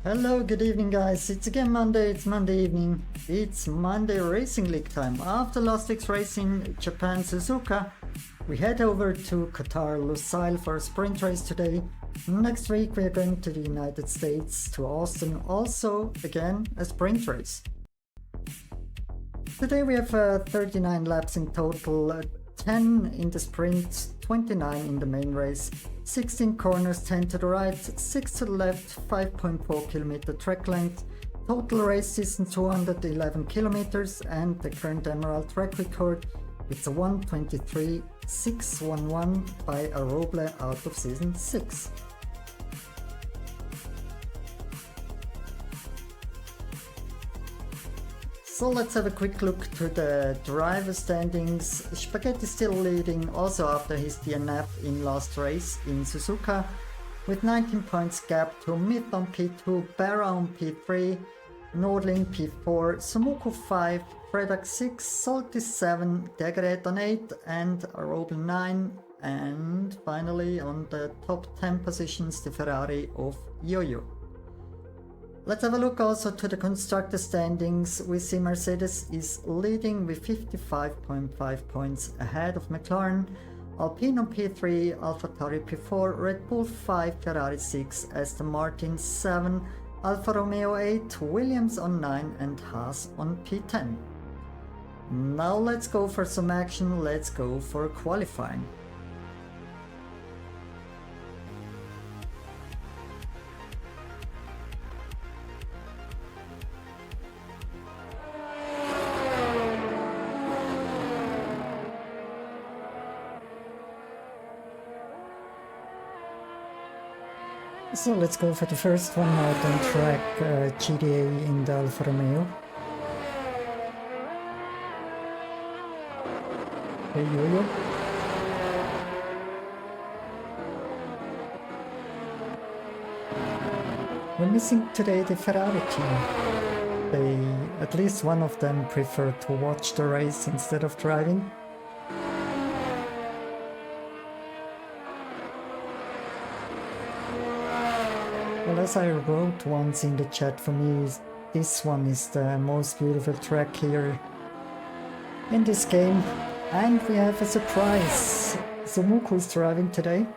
Hello, good evening guys. It's again Monday, it's Monday evening. It's Monday Racing League time. After last week's race in Japan, Suzuka, we head over to Qatar, Lusail for a sprint race today. Next week we are going to the United States, to Austin, also again a sprint race. Today we have 39 laps in total, 10 in the sprint, 29 in the main race, 16 corners, 10 to the right, 6 to the left, 5.4 kilometer track length, total race distance 211 kilometers, and the current Emerald track record, it's a 1:23.611 by a Roble out of season 6. So let's have a quick look to the driver standings. Spaghetti still leading also after his DNF in last race in Suzuka, with 19 points gap to Mid on P2, Barra on P3, Nordling P4, Sumuku 5, Fredak 6, Salty 7, Degret on 8 and Arobel 9, and finally on the top 10 positions the Ferrari of Yo-Yo. Let's have a look also to the constructor standings. We see Mercedes is leading with 55.5 points ahead of McLaren, Alpine on P3, AlphaTauri P4, Red Bull 5, Ferrari 6, Aston Martin 7, Alfa Romeo 8, Williams on 9 and Haas on P10. Now let's go for some action, let's go for qualifying. So let's go for the first one out on track, GDA in the Alfa Romeo. Hey Yo-Yo. We're missing today the Ferrari team. At least one of them prefer to watch the race instead of driving. Well, as I wrote once in the chat, for me, this one is the most beautiful track here in this game. And we have a surprise. Sumuku is driving today.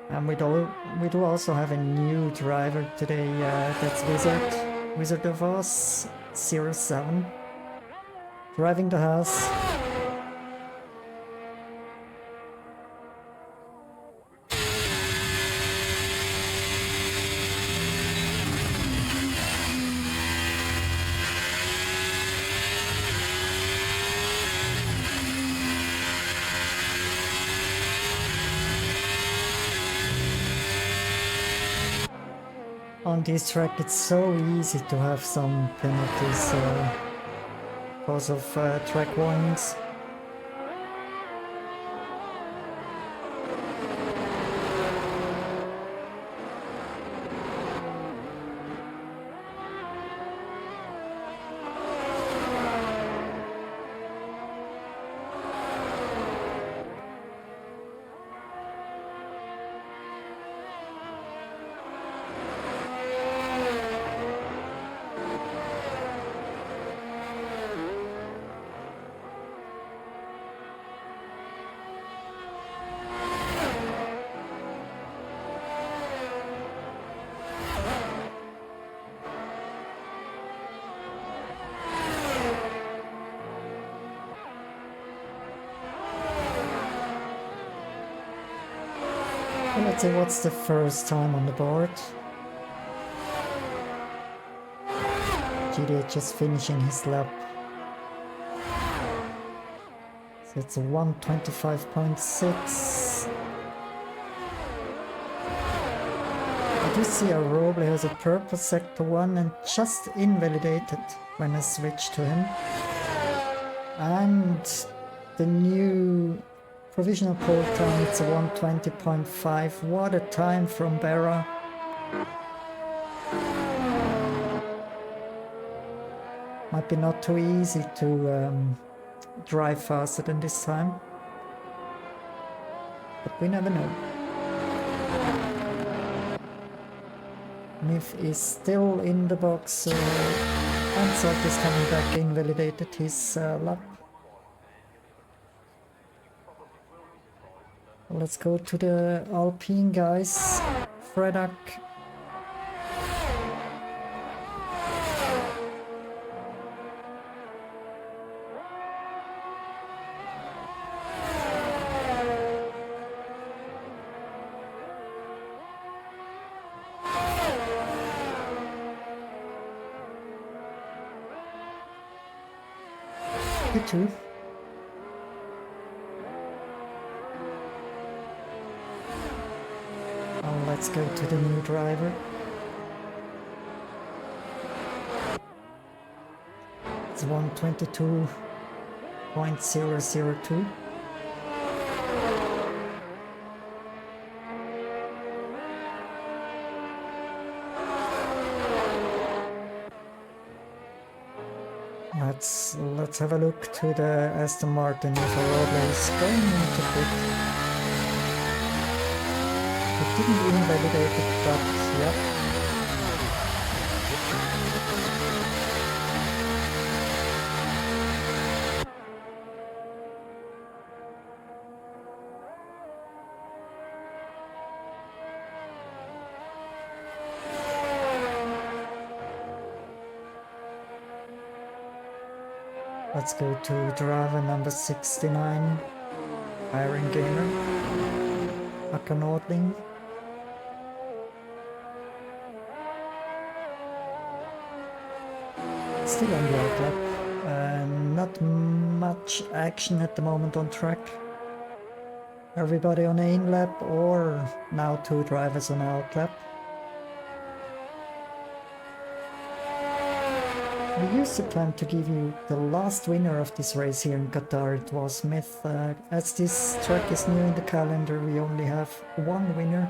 And we do also have a new driver today, that's Wizard of Oz 07. Driving the Haas. On this track it's so easy to have some penalties because of track warnings. Let's see what's the first time on the board. GDA just finishing his lap. So it's a 1:25.6. I do see a Roble has a purple sector 1 and just invalidated when I switch to him. And the new provisional pole time, it's a 1:20.5. What a time from Barra. Might be not too easy to drive faster than this time. But we never know. Myth is still in the box, so Ansart is coming back, invalidated his lap. Let's go to the Alpine guys. Fredak. You too. Oh, let's go to the new driver. It's 122.002. Let's have a look to the Aston Martin if Roble is going into pit. It didn't invalidate it, but yeah. Let's go to driver number 69, Iron Gamer, Akka Nordling. Still on the outlap. Not much action at the moment on track. Everybody on the in lap, or now 2 drivers on outlap. We used to plan to give you the last winner of this race here in Qatar. It was Myth. As this track is new in the calendar, we only have 1 winner.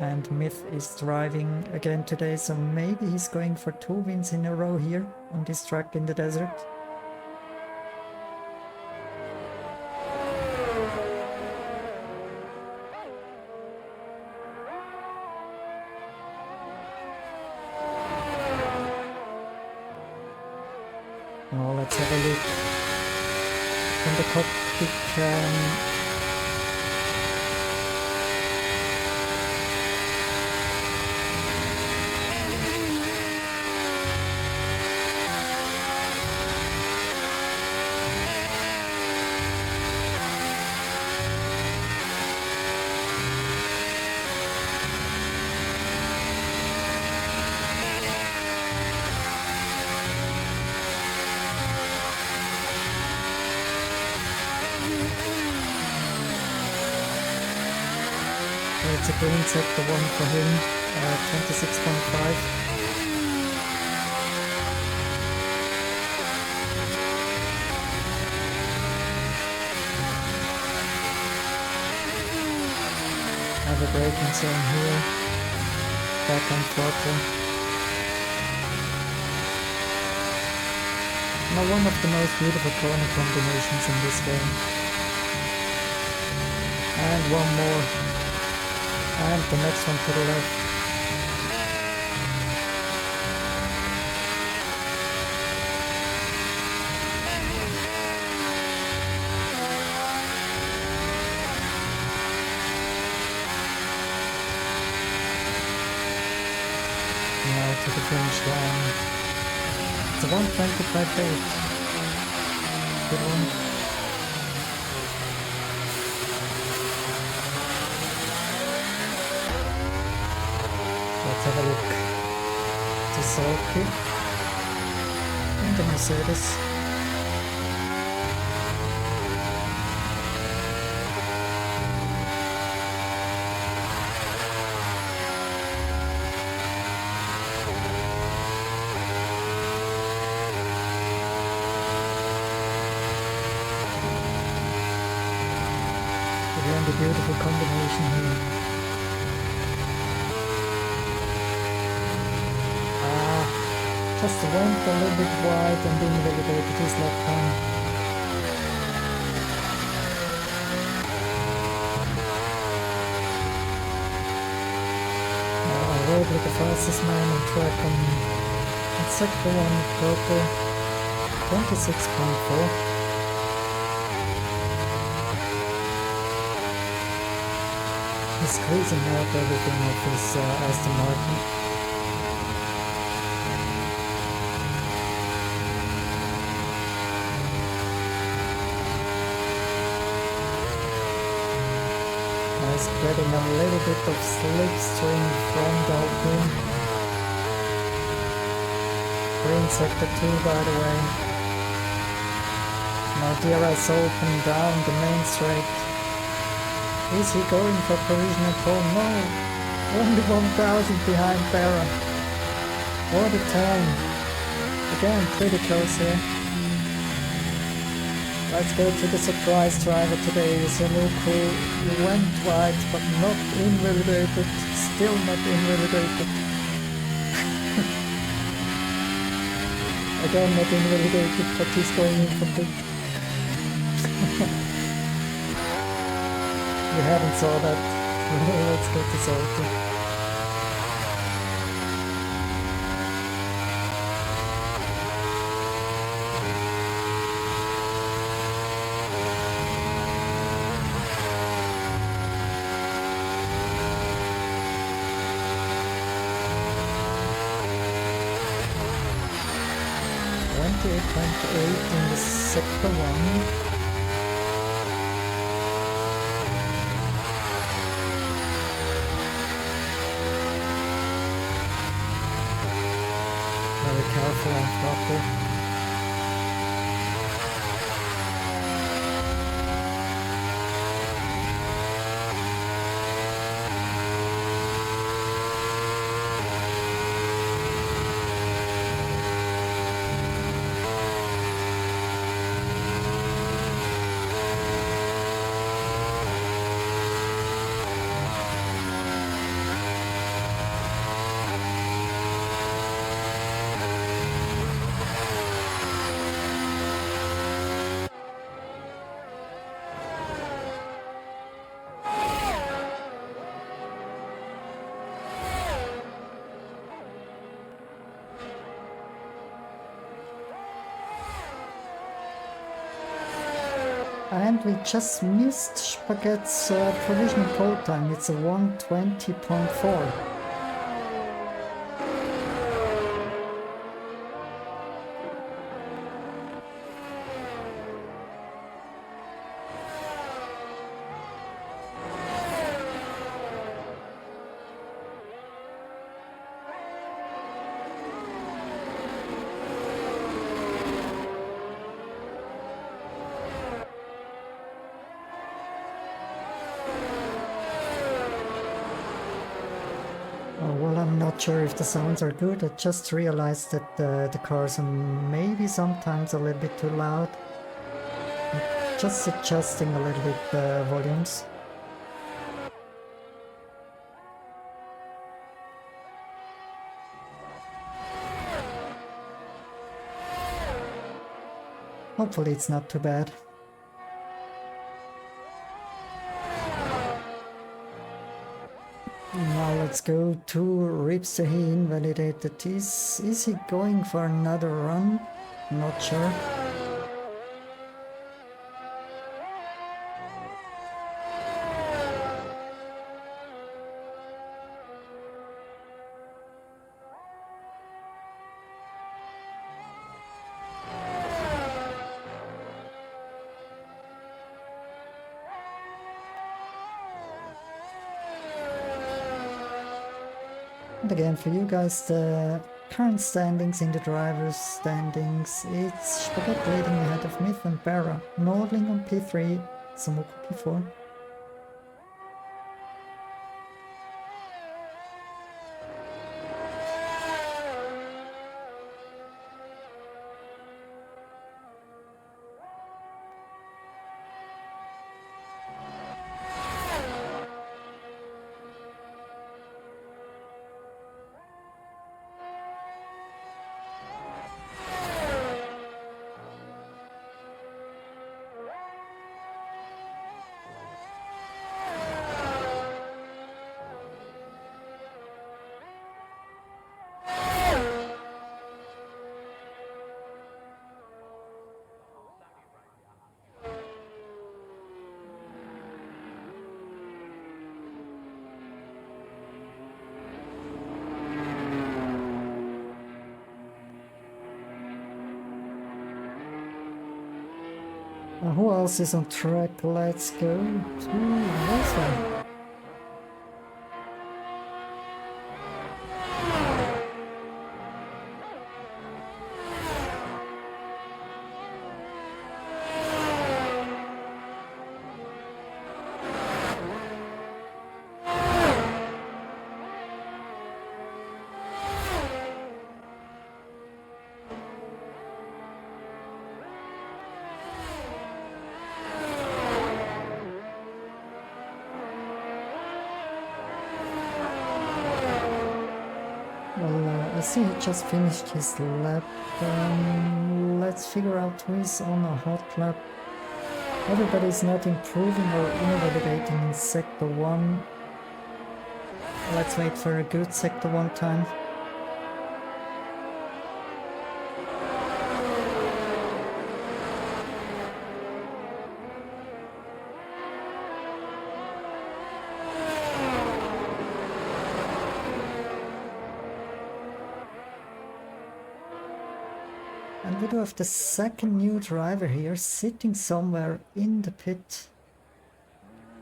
And Myth is driving again today, so maybe he's going for 2 wins in a row here on this track in the desert. Now let's have a look from the cockpit. It's a green sector 1 for him, 26.5. Have a braking zone here, back on throttle. Now one of the most beautiful corner combinations in this game. And one more. And the next one to the left. Now to the finish line. It's a 1:25.8. Good one. Let's have a look to Salky and the Mercedes. Again, the beautiful combination here. Just went a little bit wide and invalidated his lap time. Probably the fastest man on track on sector 1 purple, 26.4. He's squeezing out everything of his Aston Martin. He's getting a little bit of slipstream from Alpine. Green sector 2 by the way. Now DRS open down the main straight. Is he going for provisional pole? No! Only 1,000 behind Barra. What a time! Again, pretty close here. Let's go to the surprise driver today, Zanuku. He went wide but not invalidated. Still not invalidated. Again not invalidated, but he's going in for big. You haven't saw that. Let's go to Salty. .8 in the sector 1. Very careful and proper. And we just missed Spaghetti's provisional pole time. It's a 1:20.4. Well, I'm not sure if the sounds are good. I just realized that the cars are maybe sometimes a little bit too loud. I'm just adjusting a little bit the volumes. Hopefully it's not too bad. Now let's go to Rips. He invalidated. Is he going for another run? Not sure. And again, for you guys, the current standings in the drivers' standings, it's Spaghetti leading ahead of Myth and Barra, Nordling on P3, Samuku P4. Who else is on track? Let's go to Wolfram. Well, I see he just finished his lap. Let's figure out who is on a hot lap. Everybody's not improving or innovating in Sector 1. Let's wait for a good Sector 1 time. And we do have the second new driver here, sitting somewhere in the pit.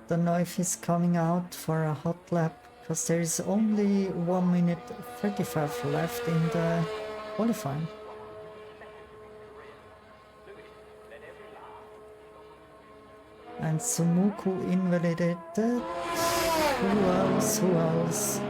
Don't know if he's coming out for a hot lap, because there is only 1 minute 35 left in the qualifying. And Sumuku invalidated. Who else? Who else?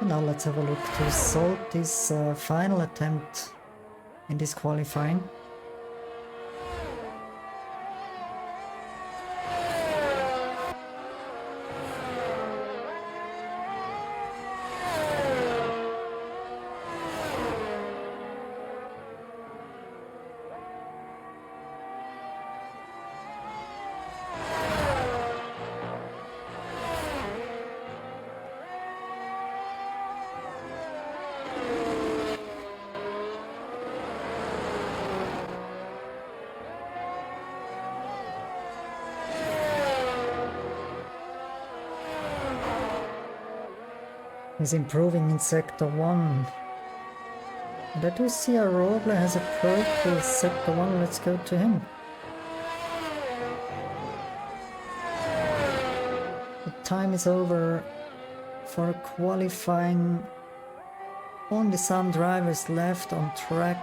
Now let's have a look to solve this final attempt in this qualifying. He's improving in Sector 1. And I do see Roble has a purple Sector 1, let's go to him. The time is over for qualifying. Only some drivers left on track.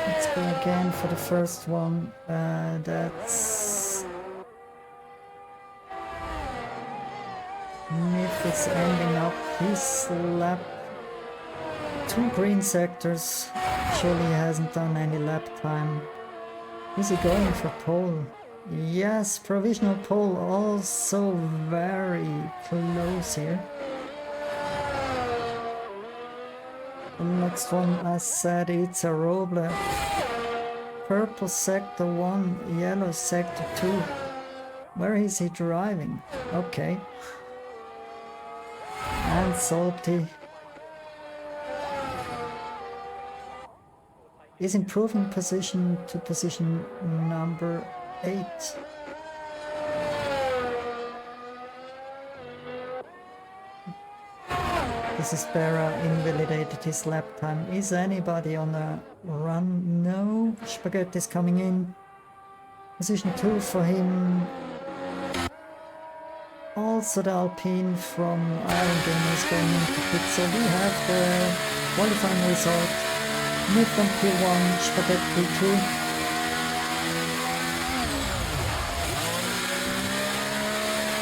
Let's go again for the first one. That's... Myth is ending up his lap. 2 green sectors. Surely he hasn't done any lap time. Is he going for pole? Yes, provisional pole, also very close here. The next one, I said, it's a Roble. Purple sector 1, yellow sector 2. Where is he driving? Okay. And Salty is improving position to position number 8. This is Berra invalidated his lap time. Is anybody on a run? No. Spaghetti is coming in. Position 2 for him. Also the Alpine from Iron Game is going into pit. So we have the qualifying result. Mid from P1, Spaghetti P2.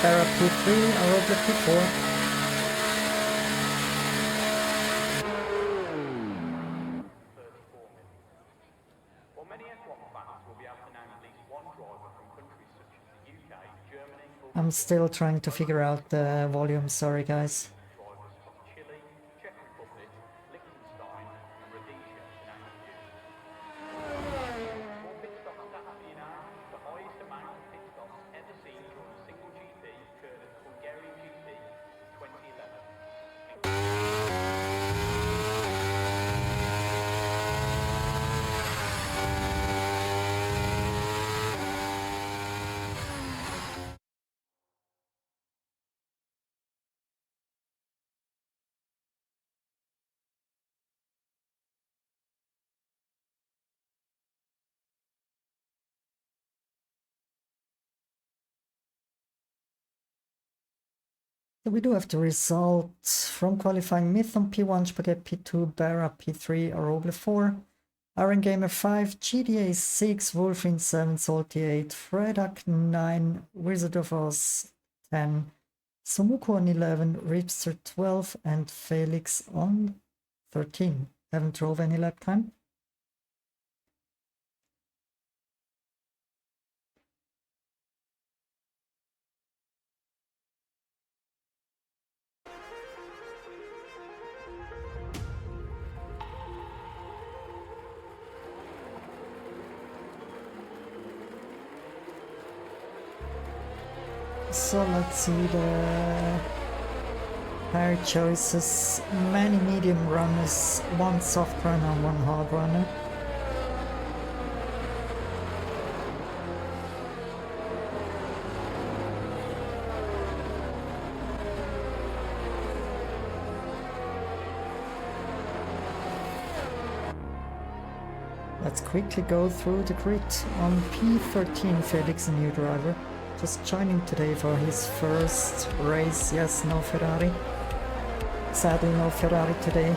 Berra P3, Aroble P4. I'm still trying to figure out the volume, sorry guys. So we do have the results from qualifying: Myth on P1, Spaghetti P2, Barra P3, Aroble 4, Iron Gamer 5, GDA 6, Wolfin 7, Salty 8, Fredak 9, Wizard of Oz 10, Sumuku on 11, Ripster 12, and Felix on 13. Haven't drove any lap time. So let's see the tire choices. Many medium runners, one soft runner, one hard runner. Let's quickly go through the grid. On P13, Felix, a new driver, just joining today for his first race. Yes, no Ferrari. Sadly, no Ferrari today.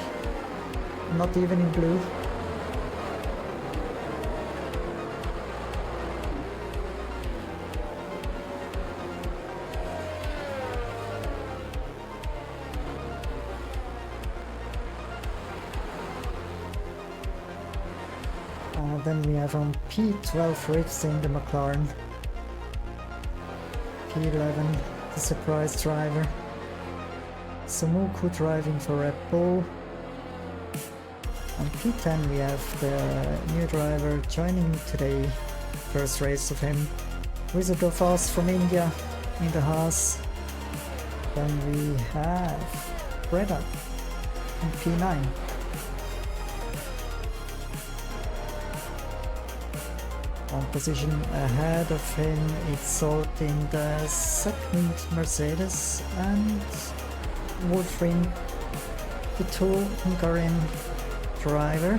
Not even in blue. Then we have on P12 Ritz in the McLaren. P11 the surprise driver. Sumuku driving for Red Bull. On P10 we have the new driver joining today. First race of him. Wizard of Oz from India in the Haas. Then we have Breda on P9. On position ahead of him, it's Salt in the second Mercedes, and Wolfring, the two Hungarian driver.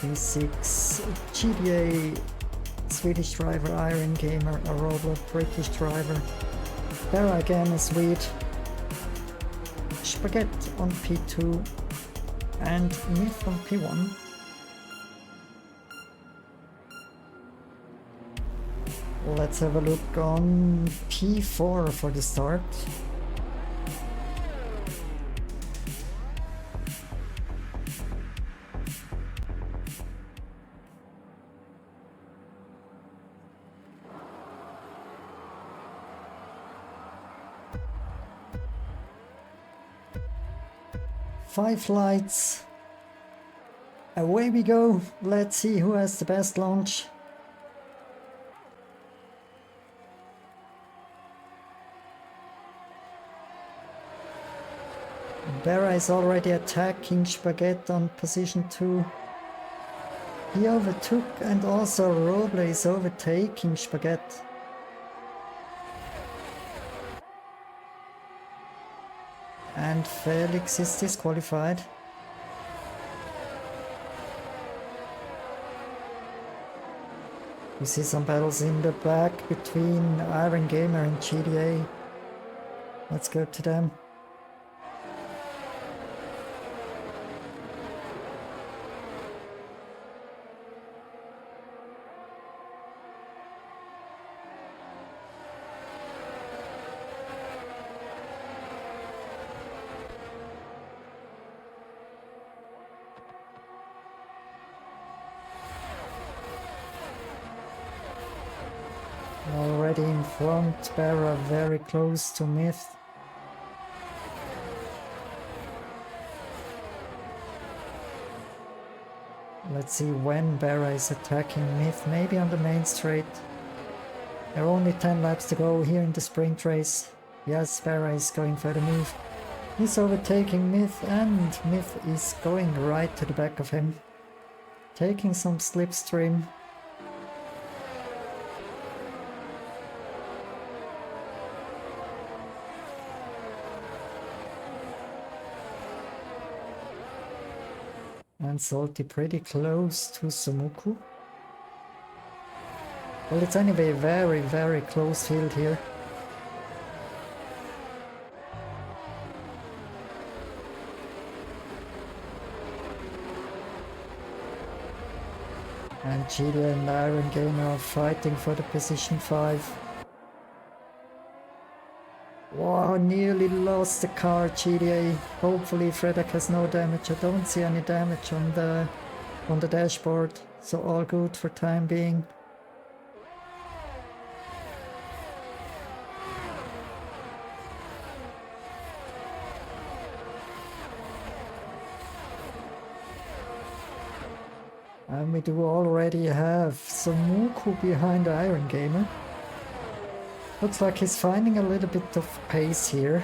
P6 GDA Swedish driver, Iron Gamer, Aroba British driver, Barra again a Swede, Spaghetti on P2, and Myth on P1. Let's have a look on P4 for the start. Five lights. Away we go. Let's see who has the best launch. Barra is already attacking Spaghetti on position 2. He overtook, and also Roble is overtaking Spaghetti. And Felix is disqualified. We see some battles in the back between Iron Gamer and GDA. Let's go to them. Already in front, Barra very close to Myth. Let's see when Barra is attacking Myth, maybe on the main straight. There are only 10 laps to go here in the sprint race. Yes, Barra is going for the move. He's overtaking Myth, and Myth is going right to the back of him. Taking some slipstream. And Salty pretty close to Sumuku. Well, it's anyway a very, very close field here. And Chile and Iron Gamer are fighting for the position 5. Wow, nearly lost the car, GDA. Hopefully Fredek has no damage. I don't see any damage on the dashboard, so all good for time being. And we do already have Samuku behind Iron Gamer. Looks like he's finding a little bit of pace here.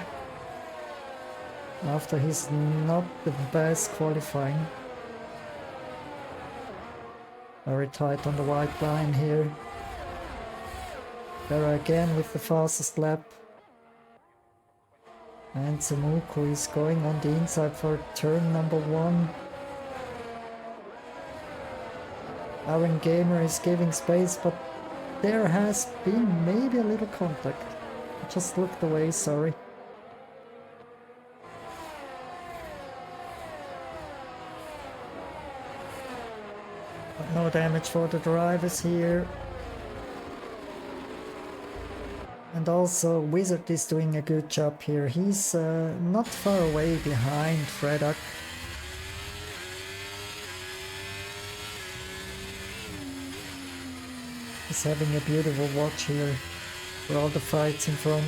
After he's not the best qualifying. Very tight on the white line here. There again with the fastest lap. And Samuku is going on the inside for turn number 1. Iron Gamer is giving space, but there has been maybe a little contact. I just looked away, sorry. But no damage for the drivers here. And also Wizard is doing a good job here. He's not far away behind Fredak. He's having a beautiful watch here for all the fights in front.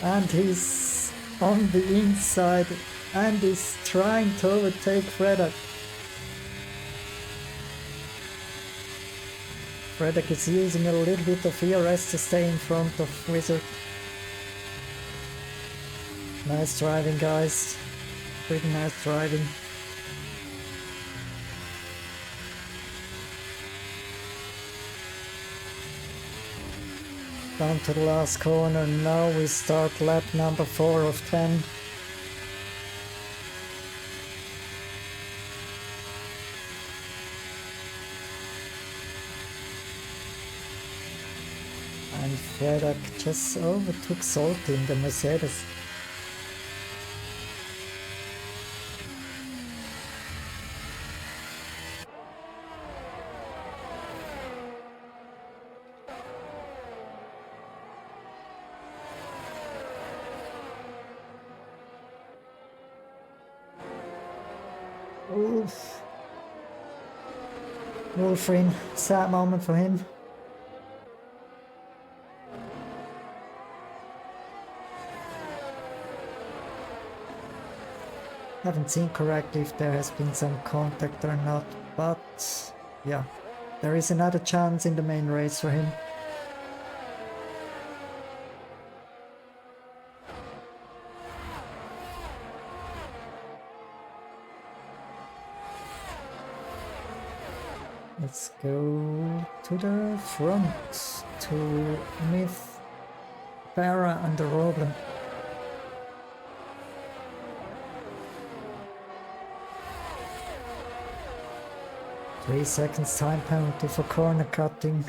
And he's on the inside and is trying to overtake Fredak. Fredak is using a little bit of ERS to stay in front of Wizard. Nice driving, guys. Pretty nice driving. Down to the last corner. Now we start lap number 4 of 10. And Fredak just overtook Salty in the Mercedes. Oof. Wolfrin, sad moment for him. Haven't seen correctly if there has been some contact or not, but yeah, there is another chance in the main race for him. Let's go to the front to Myth, Farah and the Roblin. Three seconds time penalty for corner cutting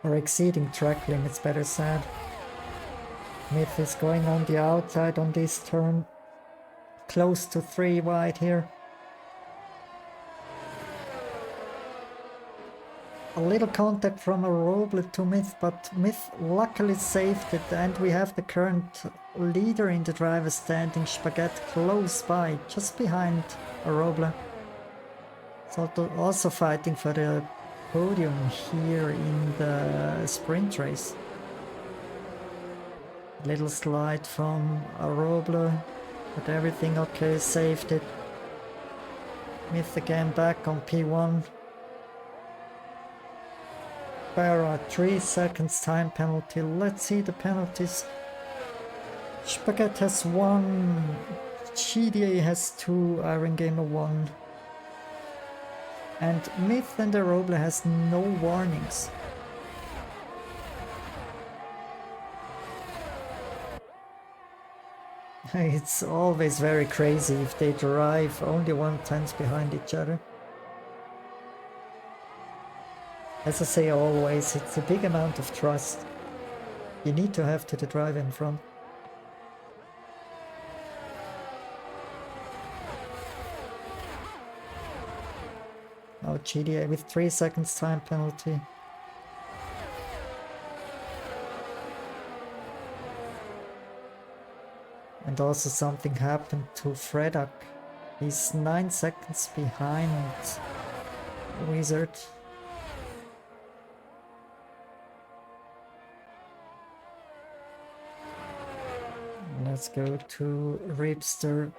or exceeding track limits, better said. Myth is going on the outside on this turn, close to 3 wide here. A little contact from a Roble to Myth, but Myth luckily saved it, and we have the current leader in the driver's standing, Spaghetti, close by, just behind a Roble. So also fighting for the podium here in the sprint race. Little slide from a Roble, but everything okay, saved it. Myth again back on P1. Barra, 3 seconds time penalty. Let's see the penalties. Spaghetti has 1, GDA has 2, Iron Gamer 1. And Myth and the Roble has no warnings. It's always very crazy if they drive only 1/10 behind each other. As I say always, it's a big amount of trust you need to have to the driver in front. Now GDA with 3 seconds time penalty. And also something happened to Fredak. He's 9 seconds behind Wizard. Let's go to Ripster.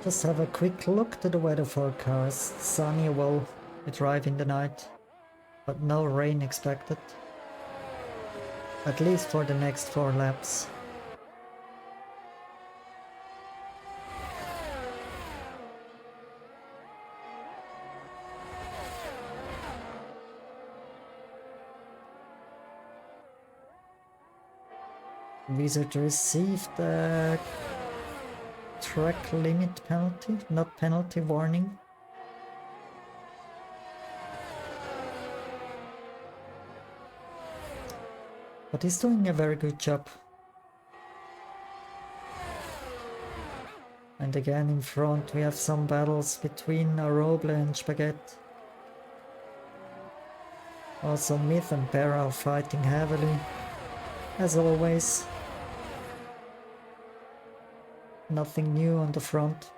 Just have a quick look to the weather forecast. Sunny will drive in the night, but no rain expected. At least for the next 4 laps. Wizard received a track limit penalty, not penalty, warning. But he's doing a very good job. And again in front we have some battles between Aroble and Spaghetti. Also Myth and Bear are fighting heavily, as always. Nothing new on the front.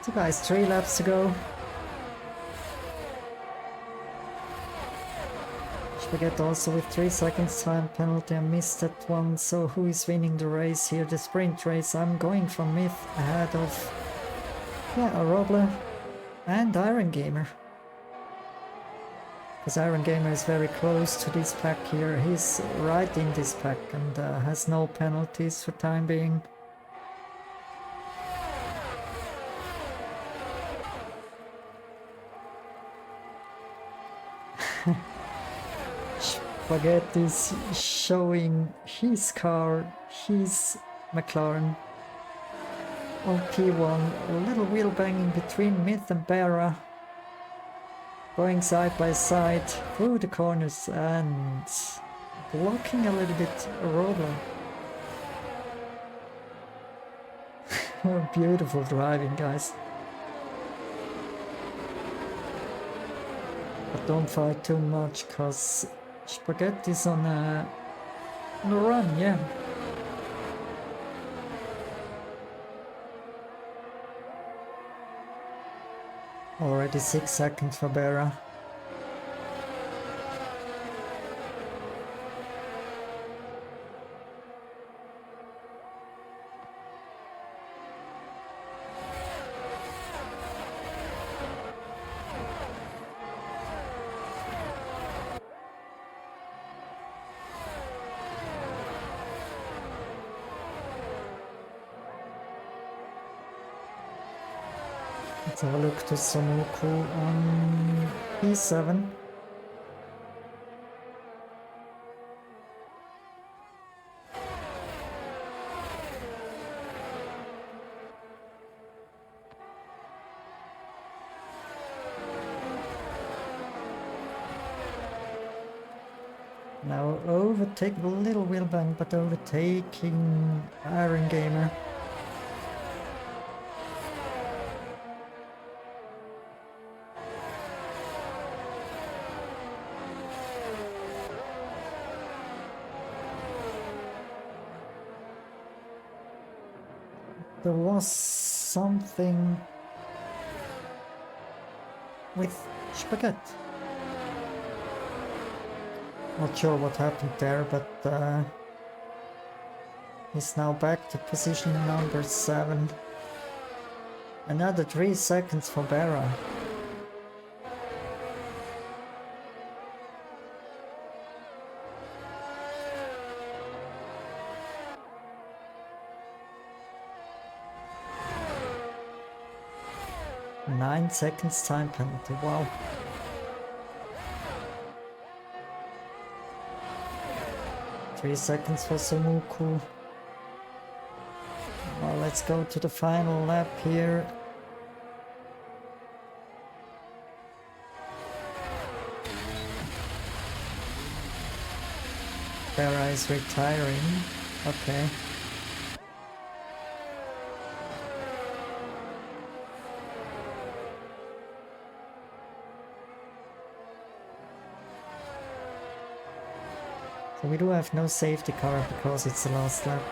So guys, 3 laps to go. Spaghetti also with 3 seconds time penalty. I missed that one. So who is winning the race here? The sprint race. I'm going for Myth ahead of Aroble and Iron Gamer. Because Iron Gamer is very close to this pack here. He's right in this pack and has no penalties for time being. Spaghetti is showing his car, his McLaren on P1. A little wheel banging between Myth and Barra. Going side by side through the corners and blocking a little bit Aroble. Beautiful driving, guys. But don't fight too much, cause Spaghetti's on a run, yeah. Already 6 seconds for Barra. Let's have a look to Sonoku on P7. Now overtake a little wheel bang, but overtaking Iron Gamer. There was something with Spaghetti. Not sure what happened there, but he's now back to position number 7. Another 3 seconds for Berra. Nine seconds time penalty, wow. Three seconds for Samuku. Well, let's go to the final lap here. Berra is retiring. Okay. So we do have no safety car because it's the last lap.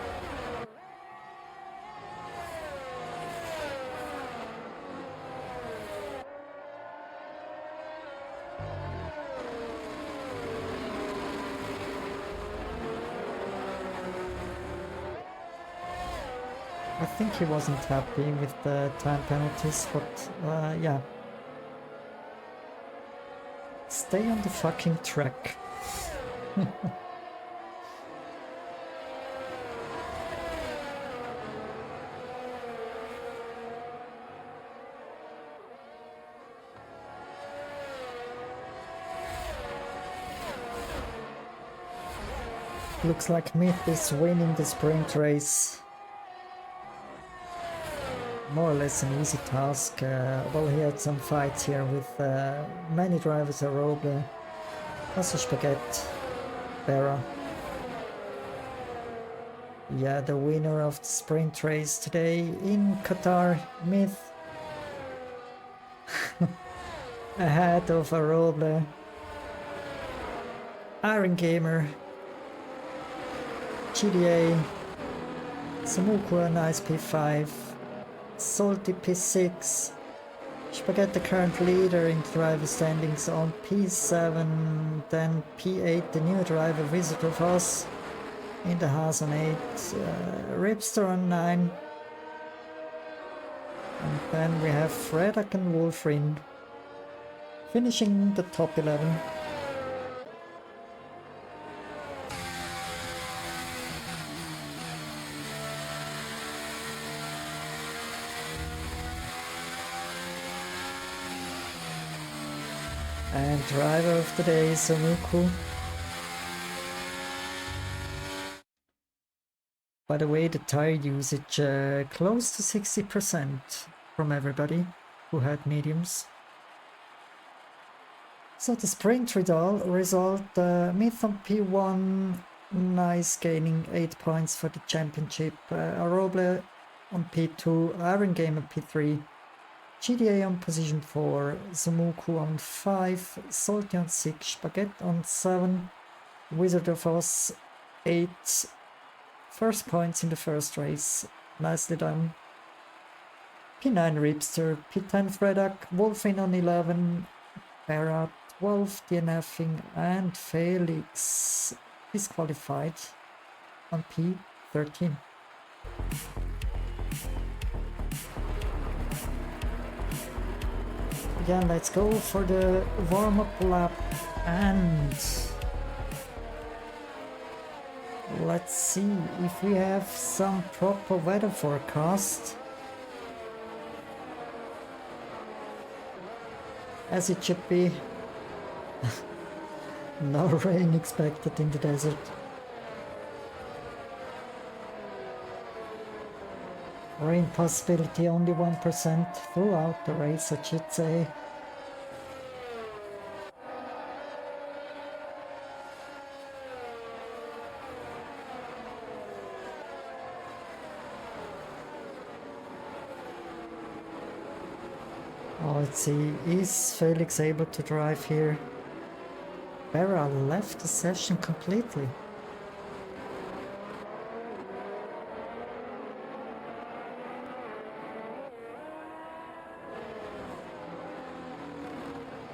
I think he wasn't happy with the time penalties, but yeah. Stay on the fucking track. Looks like Myth is winning the sprint race. More or less an easy task. Well, he had some fights here with many drivers, Roble, also Spaghetti, Berra. Yeah, the winner of the sprint race today in Qatar, Myth. Ahead of Roble, Iron Gamer, GDA, Samuku a nice P5, Salty P6, Spaghetti the current leader in driver standings on P7, then P8 the new driver Wizard of Oz in the Haas on 8, Ripster on 9, and then we have Fredak and Wolfrin finishing the top 11. And driver of the day, Samuku. By the way, the tire usage close to 60% from everybody who had mediums. So the sprint result, Myth on P1, nice, gaining 8 points for the championship. Aroble on P2, Iron Game on P3. GDA on position 4, Samuku on 5, Salty on 6, Spaghetti on 7, Wizard of Oz 8, first points in the first race, nicely done. P9 Ripster, P10 Fredak, Wolfin on 11, Berra 12, DNFing, and Felix disqualified on P13. Again, let's go for the warm-up lap and let's see if we have some proper weather forecast. As it should be. No rain expected in the desert. Rain possibility only 1% throughout the race, I should say. Oh, let's see, is Felix able to drive here? Berra left the session completely.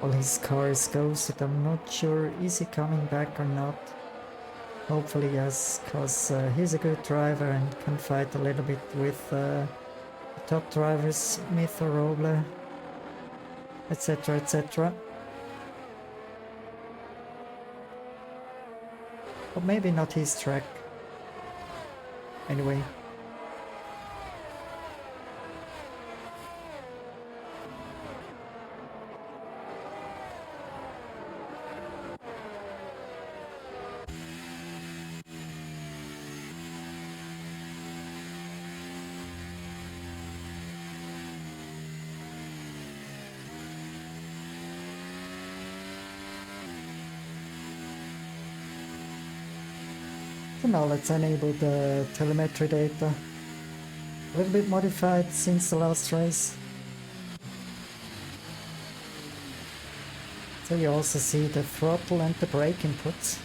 Well, his car is ghosted. I'm not sure is he coming back or not. Hopefully yes, because he's a good driver and can fight a little bit with the top drivers, Smith or Roble, etc, etc. But maybe not his track. Anyway. So now let's enable the telemetry data. A little bit modified since the last race. So you also see the throttle and the brake inputs.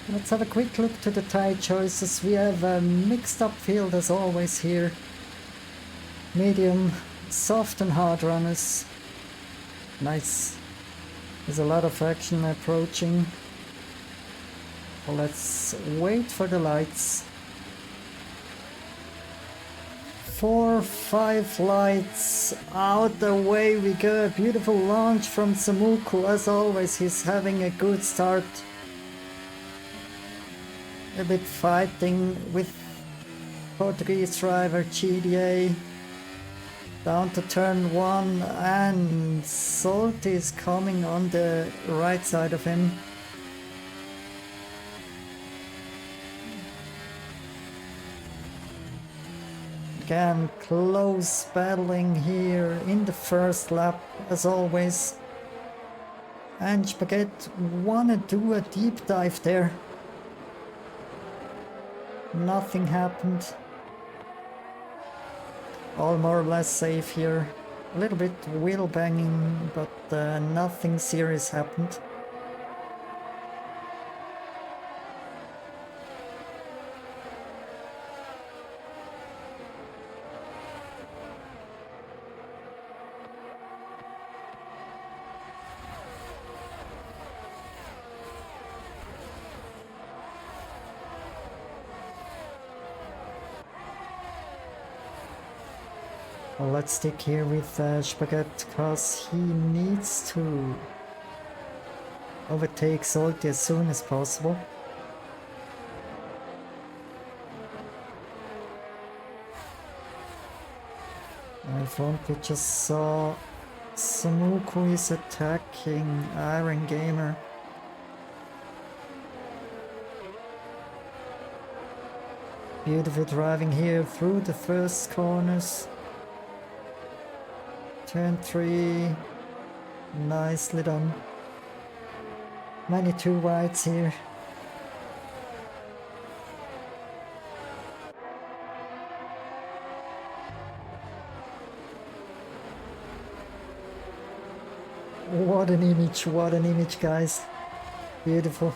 Let's have a quick look to the tyre choices. We have a mixed up field as always here. Medium, soft and hard runners. Nice. There's a lot of action approaching. Well, let's wait for the lights. 4, 5 lights, out the way we go. A beautiful launch from Samuku. As always, he's having a good start. A bit fighting with Portuguese driver GDA. Down to turn 1, and Salty is coming on the right side of him. Again, close battling here in the first lap, as always. And Spaghetti wanna do a deep dive there. Nothing happened. All more or less safe here. A little bit wheel banging, but nothing serious happened. Well, let's stick here with Spaghetti, because he needs to overtake Salty as soon as possible. In front we just saw Samuku is attacking Iron Gamer. Beautiful driving here through the first corners. Turn 3, nicely done. Many two wides here. What an image guys. Beautiful.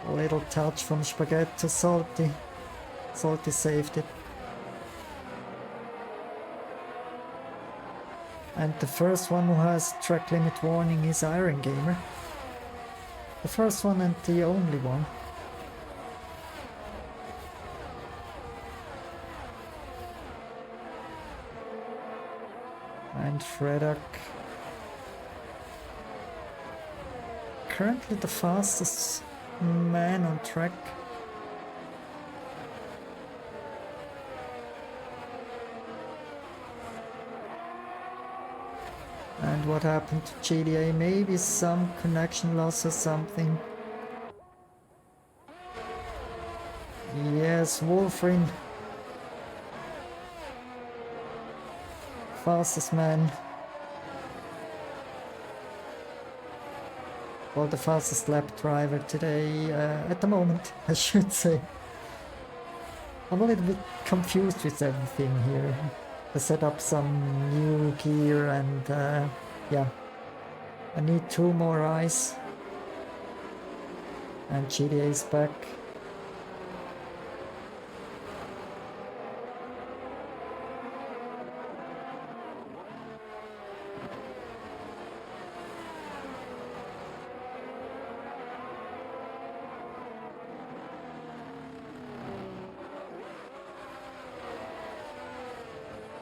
A little touch from Spaghetti to Salty. Salty saved it. And the first one who has track limit warning is Iron Gamer. The first one and the only one. And Fredak. Currently the fastest man on track. And what happened to GDA? Maybe some connection loss or something. Yes, Wolfrin. Fastest man. Well, the fastest lap driver today, at the moment, I should say. I'm a little bit confused with everything here. I set up some new gear and yeah, I need 2 more eyes. And GDA is back.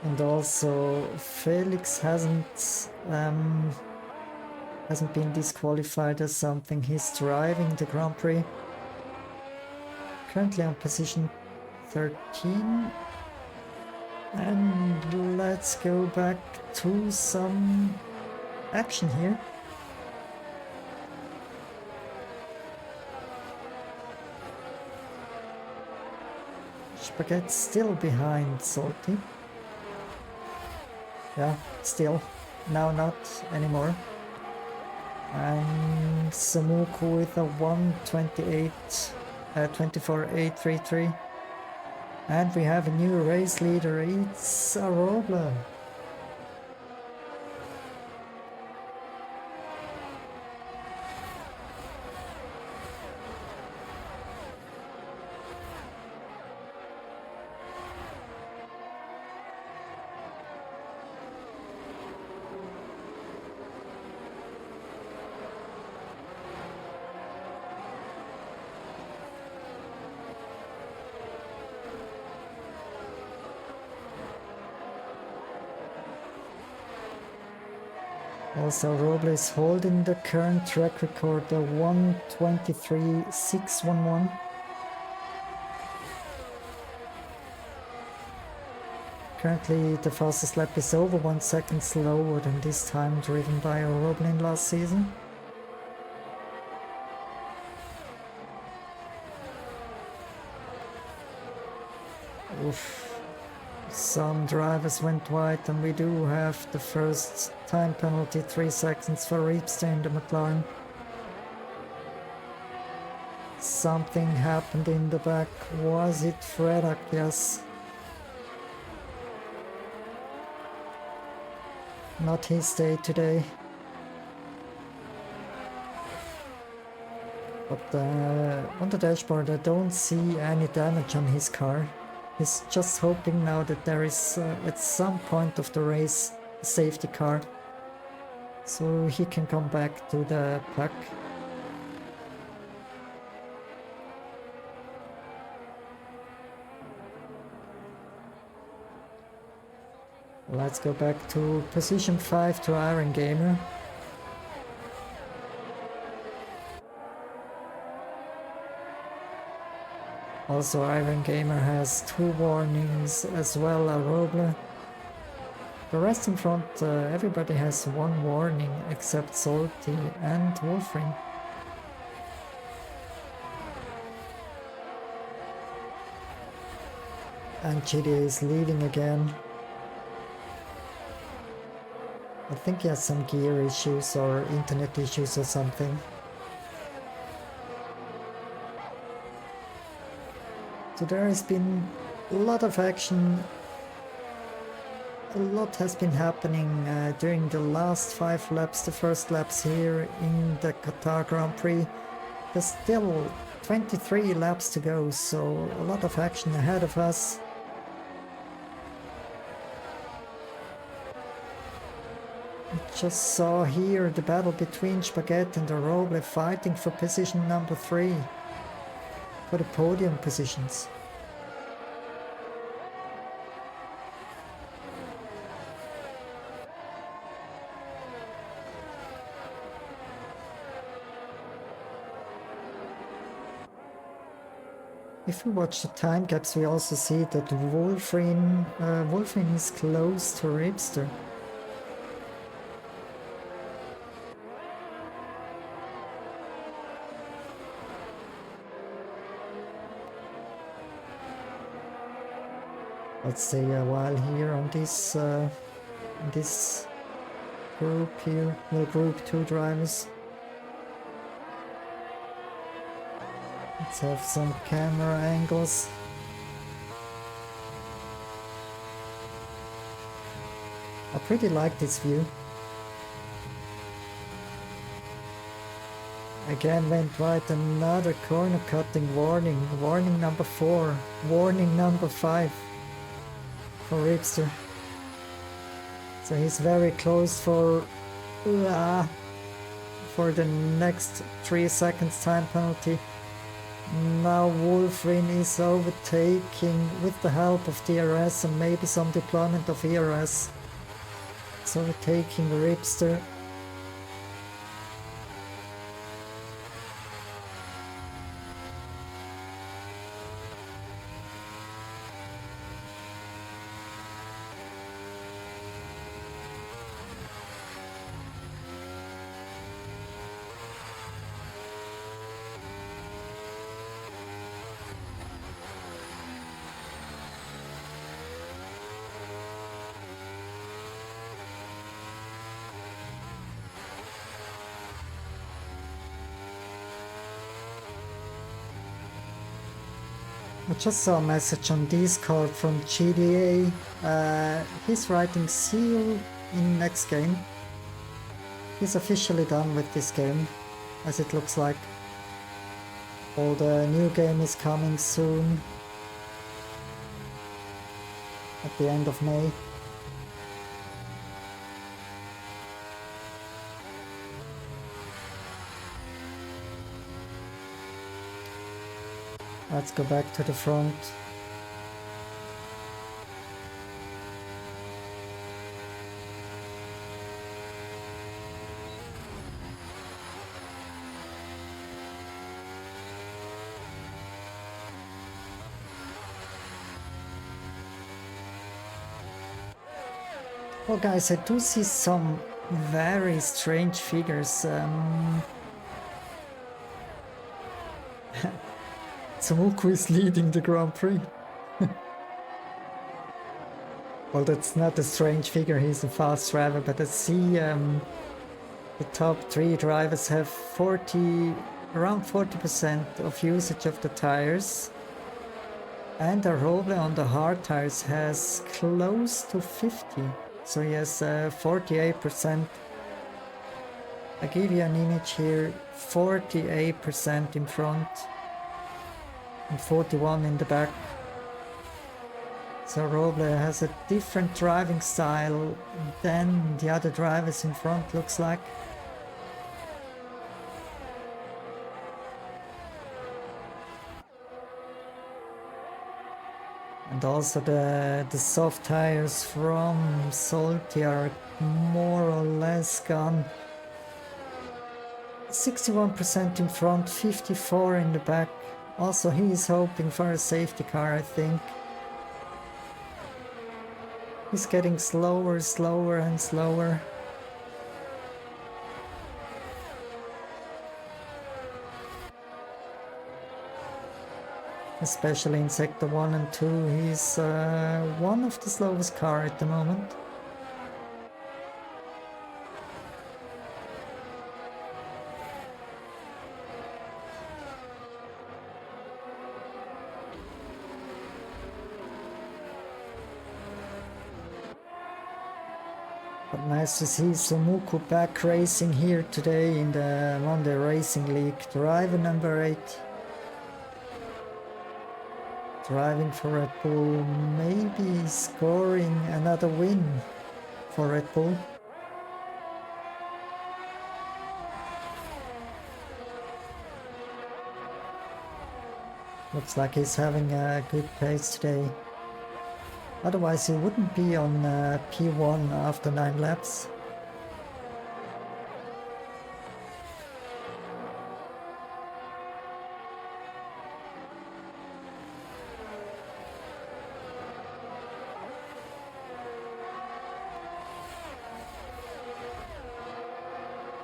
And also Felix hasn't been disqualified as something. He's driving the Grand Prix. Currently on position 13. And let's go back to some action here. Spaghetti's still behind Salty. Yeah, still. Now not anymore. And Samuku with a 1:24.833. And we have a new race leader. It's Arobla. Also, Roble is holding the current track record, the 1:23.611. Currently, the fastest lap is over 1 second slower than this time, driven by Roble in last season. Oof. Some drivers went wide, and we do have the first time penalty, 3 seconds for Reepster in the McLaren. Something happened in the back. Was it Fredak? Yes. Not his day today. But on the dashboard I don't see any damage on his car. He's just hoping now that there is at some point of the race a safety car, so he can come back to the pack. Let's go back to position 5 to Iron Gamer. Also, Iron Gamer has 2 warnings as well, Roble. The rest in front, everybody has 1 warning except Salty and Wolfring. And Chidi is leading again. I think he has some gear issues or internet issues or something. So there has been a lot of action. A lot has been happening during the last 5 laps, the first laps here in the Qatar Grand Prix. There's still 23 laps to go, so a lot of action ahead of us. We just saw here the battle between Spaghetti and Roble fighting for position number 3. For the podium positions. If we watch the time gaps, we also see that Wolfring is close to Ripster. Let's stay a while here on this group here, the group 2 drivers. Let's have some camera angles. I pretty like this view. Again went right, another corner cutting warning. Warning number 4. Warning number 5. For Ripster. So he's very close for the next 3 seconds time penalty. Now Wolfrin is overtaking with the help of DRS and maybe some deployment of ERS. It's overtaking the Ripster. I just saw a message on Discord from GDA. He's writing seal in next game. He's officially done with this game, as it looks like. All the new game is coming soon. At the end of May. Let's go back to the front. Well guys, I do see some very strange figures. Samuku is leading the Grand Prix. Well, that's not a strange figure, he's a fast driver, but I see the top 3 drivers have around 40% of usage of the tires. And Roble on the hard tires has close to 50. So he has 48%. I give you an image here, 48% in front. And 41 in the back. So Roble has a different driving style than the other drivers in front, looks like. And also the soft tires from Salty are more or less gone. 61% in front, 54 in the back. Also, he is hoping for a safety car, I think. He's getting slower, slower and slower. Especially in sector 1 and 2, he's one of the slowest car at the moment. But nice to see Samuku back racing here today in the Monday Racing League. Driver number 8. Driving for Red Bull, maybe scoring another win for Red Bull. Looks like he's having a good pace today. Otherwise he wouldn't be on P1 after 9 laps.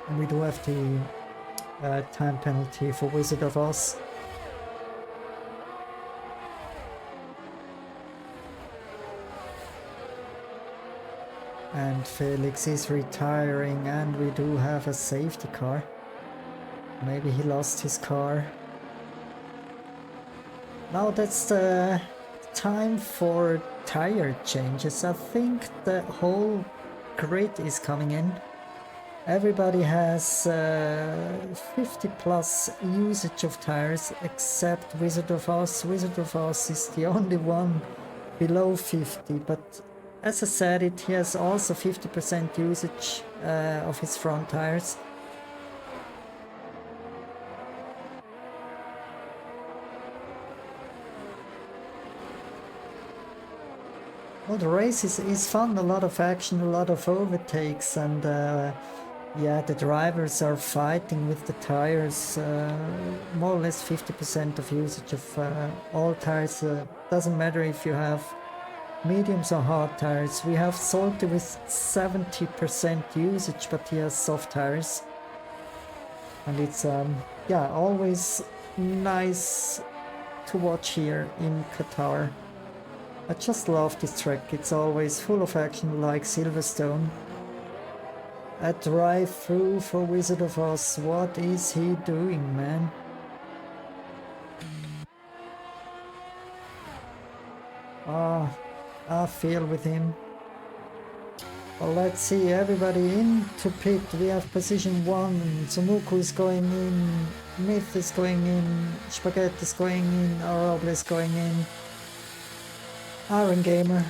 And we do have the time penalty for Wizard of Oz. And Felix is retiring, and we do have a safety car. Maybe he lost his car. Now that's the time for tire changes. I think the whole grid is coming in. Everybody has 50 plus usage of tires except Wizard of Oz. Wizard of Oz is the only one below 50, but as I said, he has also 50% usage of his front tires. Well, the race is fun, a lot of action, a lot of overtakes, and yeah, the drivers are fighting with the tires, more or less 50% of usage of all tires. Doesn't matter if you have mediums or hard tires. We have Salty with 70% usage, but he has soft tires. And it's, yeah, always nice to watch here in Qatar. I just love this track. It's always full of action like Silverstone. A drive-through for Wizard of Oz. What is he doing, man? Ah, I feel with him. Well, let's see, everybody into pit. We have position 1. Sumuku is going in. Myth is going in. Spaghetti is going in. Arable is going in. Iron Gamer.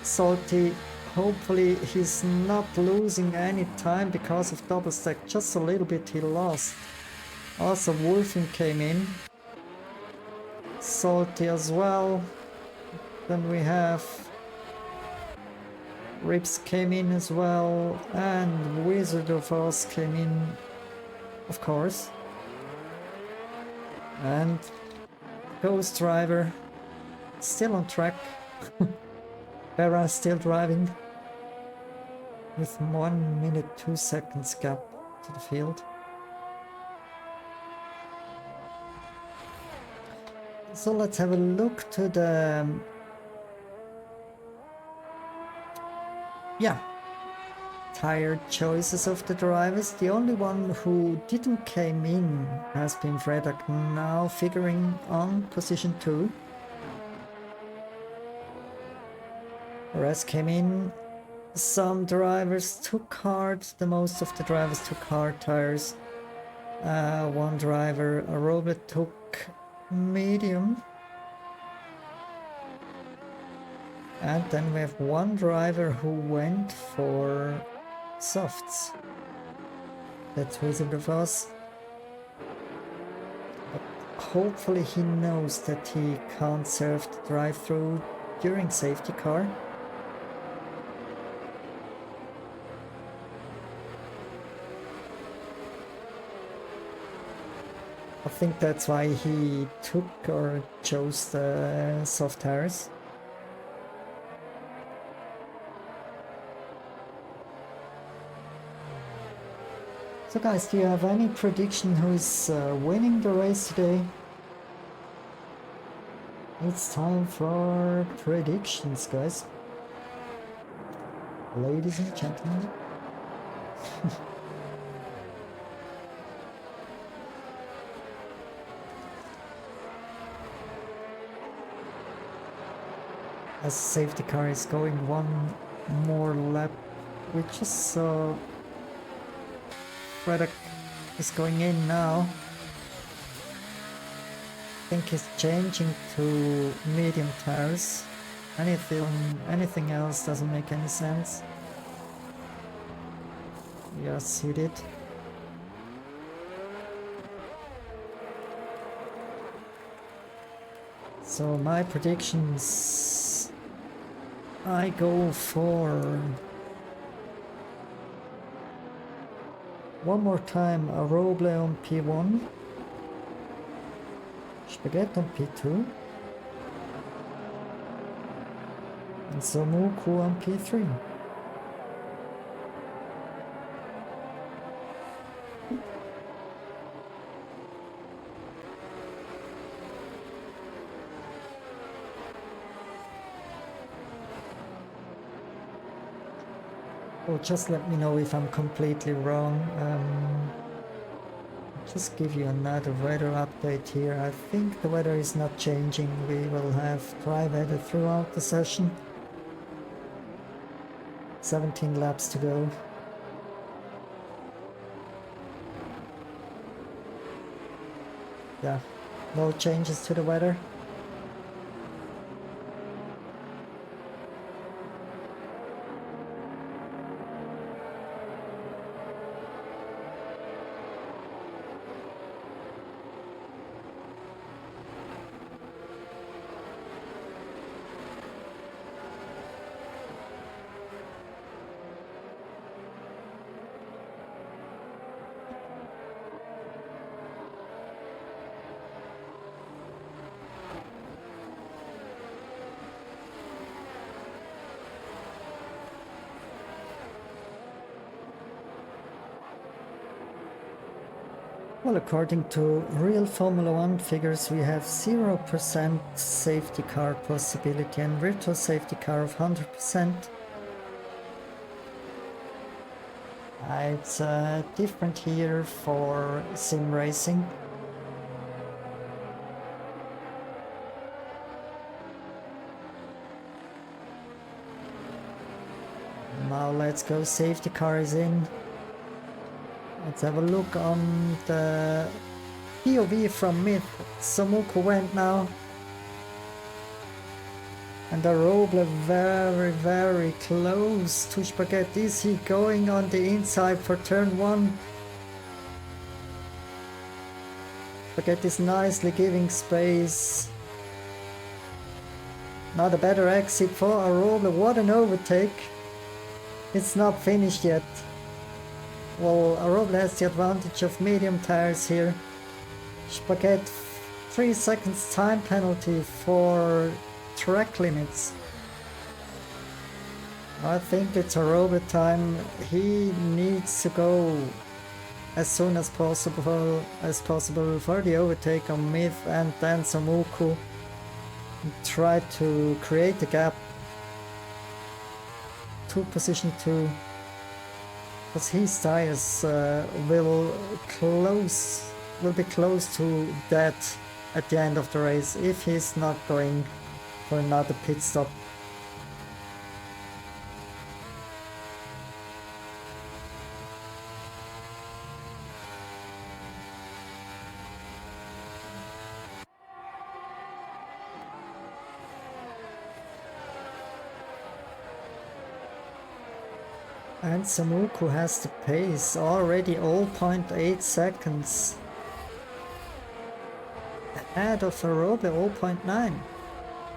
Salty. Hopefully he's not losing any time because of double stack. Just a little bit he lost. Also Wolfing came in. Salty as well. Then we have Rips came in as well, and Wizard of Oz came in, of course. And Ghost Driver still on track. Vera still driving with 1 minute 2 seconds gap to the field. So let's have a look to the tire choices of the drivers. The only one who didn't came in has been Fredak, now figuring on position 2. The rest came in. Some drivers took hard, the most of the drivers took hard tires. One driver, a robot, took medium. And then we have one driver who went for softs. That's Wizard of Oz. But hopefully he knows that he can't serve the drive-through during safety car. I think that's why he took or chose the soft tires. So guys, do you have any prediction who is winning the race today? It's time for predictions, guys. Ladies and gentlemen. As safety car is going one more lap, we just saw Fredak is going in now. I think he's changing to medium tires. Anything else doesn't make any sense. Yes, he did. So my predictions, I go for one more time a Roble on P1, Spaghetti on P2, and Somuku on P3. Well, just let me know if I'm completely wrong. Just give you another weather update here. I think the weather is not changing. We will have dry weather throughout the session. 17 laps to go. Yeah, no changes to the weather. Well, according to real Formula One figures, we have 0% safety car possibility and virtual safety car of 100%. It's different here for sim racing. Now let's go, safety car is in. Let's have a look on the POV from mid. Samuku went now. And the Roble very close to Spaghetti. Is he going on the inside for turn 1? Spaghetti's nicely giving space. Not a better exit for a Roble. What an overtake. It's not finished yet. Well, Roble has the advantage of medium tires here. Spaghetti 3 seconds time penalty for track limits. I think it's a Roble time. He needs to go as soon as possible for the overtake on mid, and then Samuku try to create a gap to position 2. Because his tires will be close to dead at the end of the race if he's not going for another pit stop. And Samuku has the pace, already 0.8 seconds ahead of Arobe, 0.9.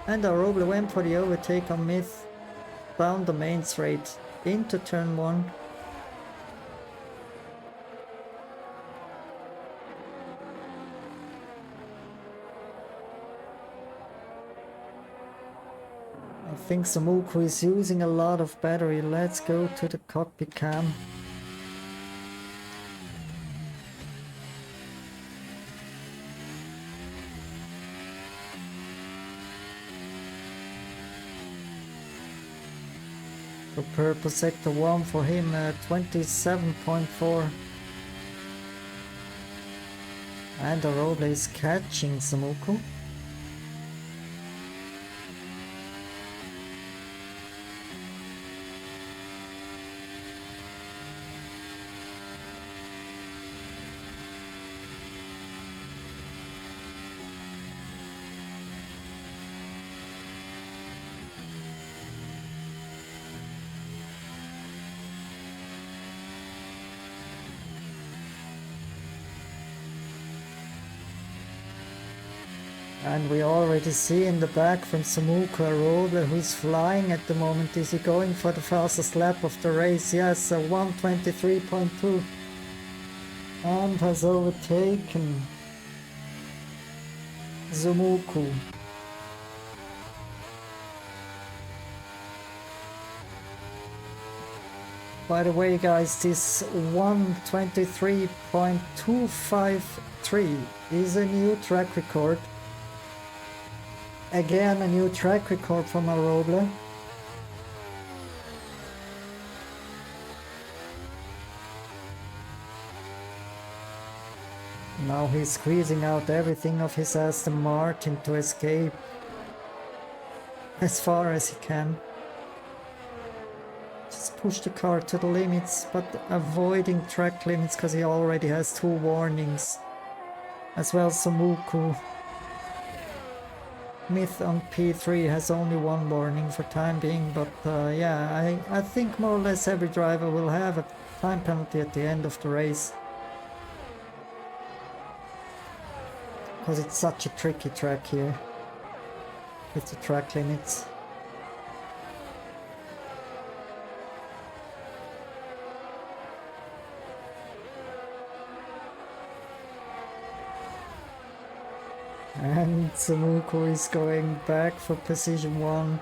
And Arobe went for the overtake on mid, down the main straight into turn 1. I think Samuku is using a lot of battery. Let's go to the cockpit cam. For purple sector 1 for him, 27.4. And Aroble is catching Samuku. And we already see in the back from Samuku Arobe, who's flying at the moment. Is he going for the fastest lap of the race? Yes, 1:23.2. And has overtaken Samuku. By the way, guys, this 1:23.253 is a new track record. Again, a new track record from Aroble. Now he's squeezing out everything of his Aston Martin to escape as far as he can. Just push the car to the limits, but avoiding track limits because he already has 2 warnings. As well, Samuku. Myth on P3 has only 1 warning for time being, but yeah, I think more or less every driver will have a time penalty at the end of the race. Because it's such a tricky track here with the track limits. And Samuku is going back for position 1.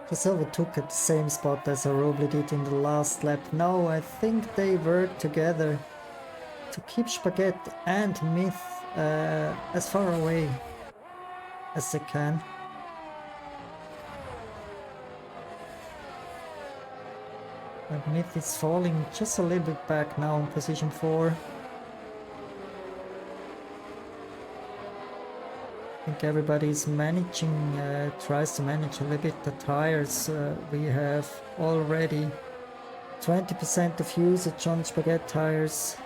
Just overtook at the same spot as Arobli did in the last lap. No, I think they work together to keep Spaghetti and Myth as far away as they can. But Myth is falling just a little bit back now in position 4. I think everybody's managing, tries to manage a little bit the tires. We have already 20% of usage on Spaghetti tires.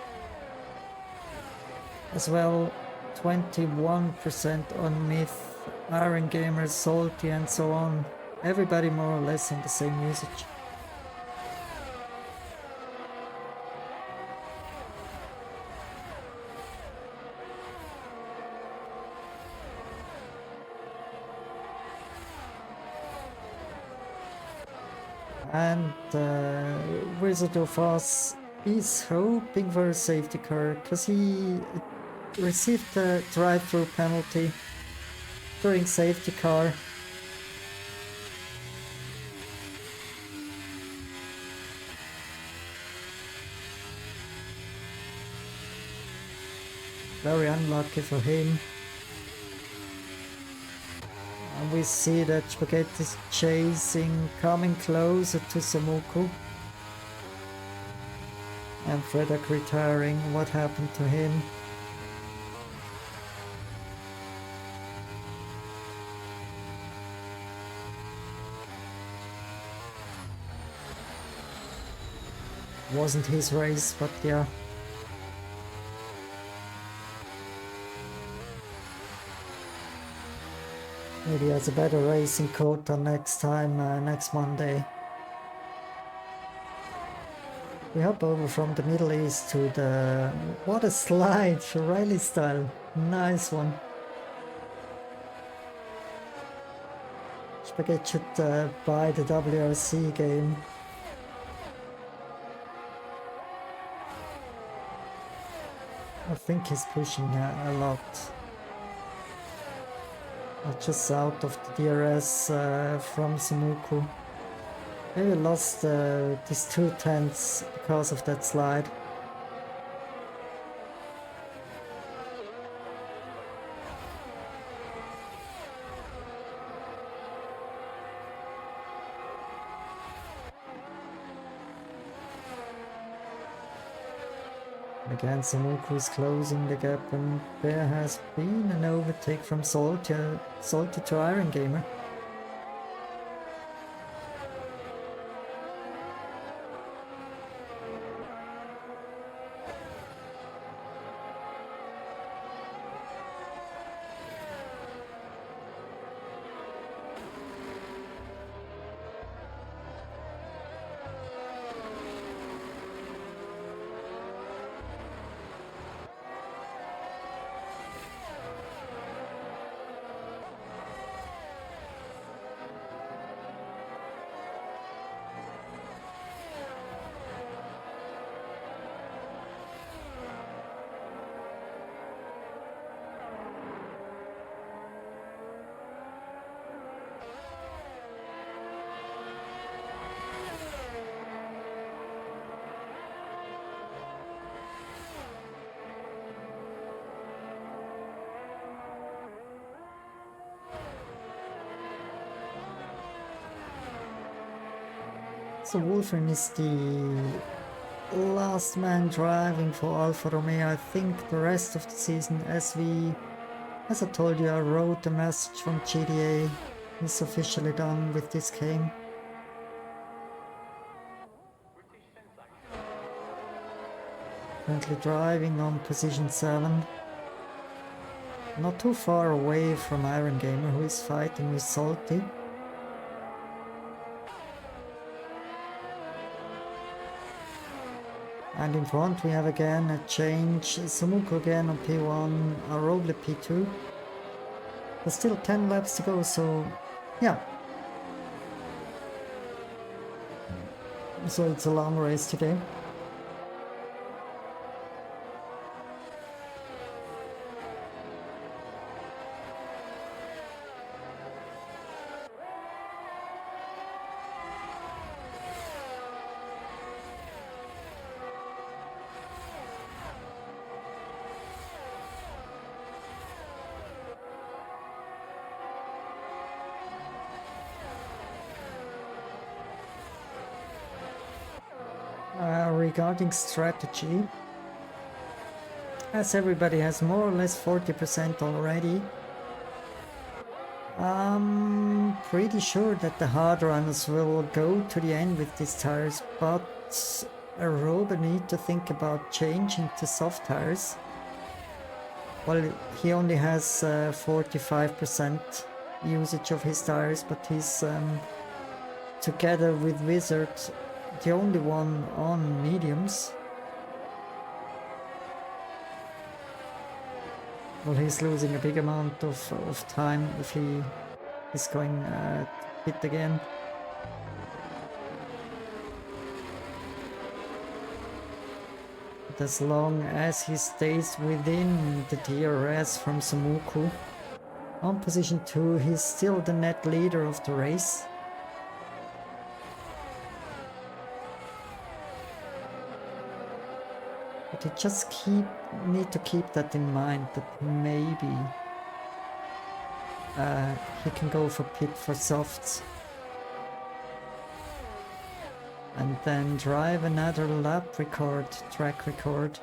As well, 21% on Myth, Iron Gamer, Salty and so on. Everybody more or less on the same usage. And Wizard of Oz is hoping for a safety car because he received a drive-through penalty during safety car. Very unlucky for him. And we see that Spaghetti is chasing, coming closer to Samuku. And Frederick retiring. What happened to him? Wasn't his race, but yeah. Maybe he has a better race in Qatar next time, next Monday. We hop over from the Middle East to the... What a slide! Rally style. Nice one. Spaghetti should buy the WRC game. I think he's pushing a lot. Just out of the DRS from Samuku. Maybe lost these 2 tenths because of that slide. Again, Samuku is closing the gap, and there has been an overtake from Salty to Iron Gamer. So Wolfram is the last man driving for Alfa Romeo, I think, the rest of the season. As I told you, I wrote a message from GDA. He's officially done with this game. Currently driving on position 7. Not too far away from Iron Gamer, who is fighting with Salty. And in front we have again a change. Samuku again on P1, Arobli P2. There's still 10 laps to go, so yeah. So it's a long race today. Regarding strategy, as everybody has more or less 40% already, I'm pretty sure that the hard runners will go to the end with these tires, but a rover need to think about changing to soft tires. Well, he only has 45% usage of his tires, but he's together with Wizard the only one on mediums. Well, he's losing a big amount of time if he is going to pit again. But as long as he stays within the DRS from Samuku, on position 2, he's still the net leader of the race. But you just need to keep that in mind, that maybe he can go for pit for softs and then drive another lap record, track record.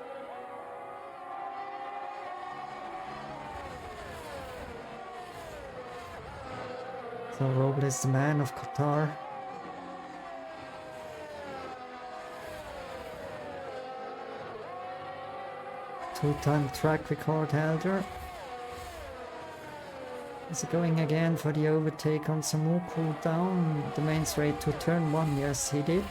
So Roble is the man of Qatar. Two-time track record holder. Is he going again for the overtake on Samuku down the main straight to turn 1? Yes, he did.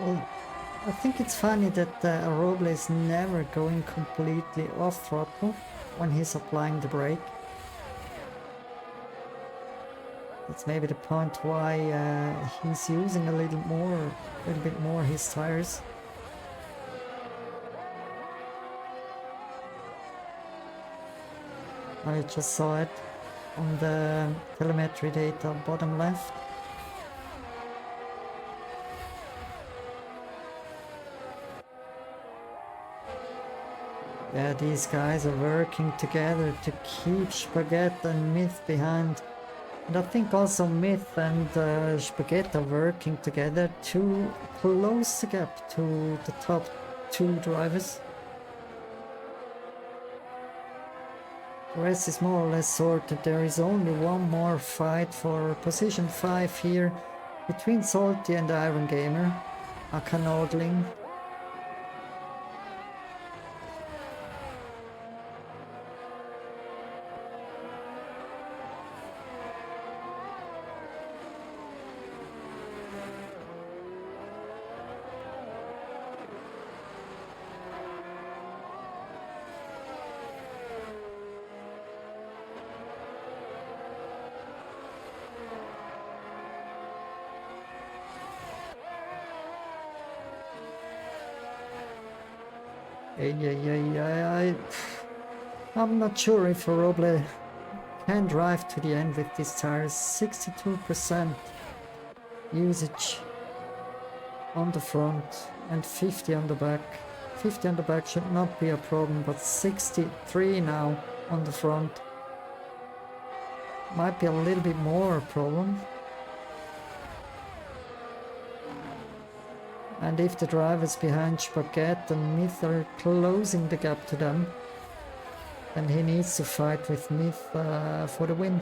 Well, I think it's funny that Roble is never going completely off throttle when he's applying the brake. That's maybe the point why he's using a little bit more his tires. I just saw it on the telemetry data bottom left. Yeah, these guys are working together to keep Spaghetti and Myth behind. And I think also Myth and Spaghetti are working together to close the gap to the top 2 drivers. The rest is more or less sorted. There is only one more fight for position 5 here between Salty and Iron Gamer, Akanodling. I'm not sure if Roble can drive to the end with these tires. 62% usage on the front and 50 on the back. 50 on the back should not be a problem, but 63 now on the front might be a little bit more a problem. And if the drivers behind Spaghetti and Myth are closing the gap to them, then he needs to fight with Myth for the win.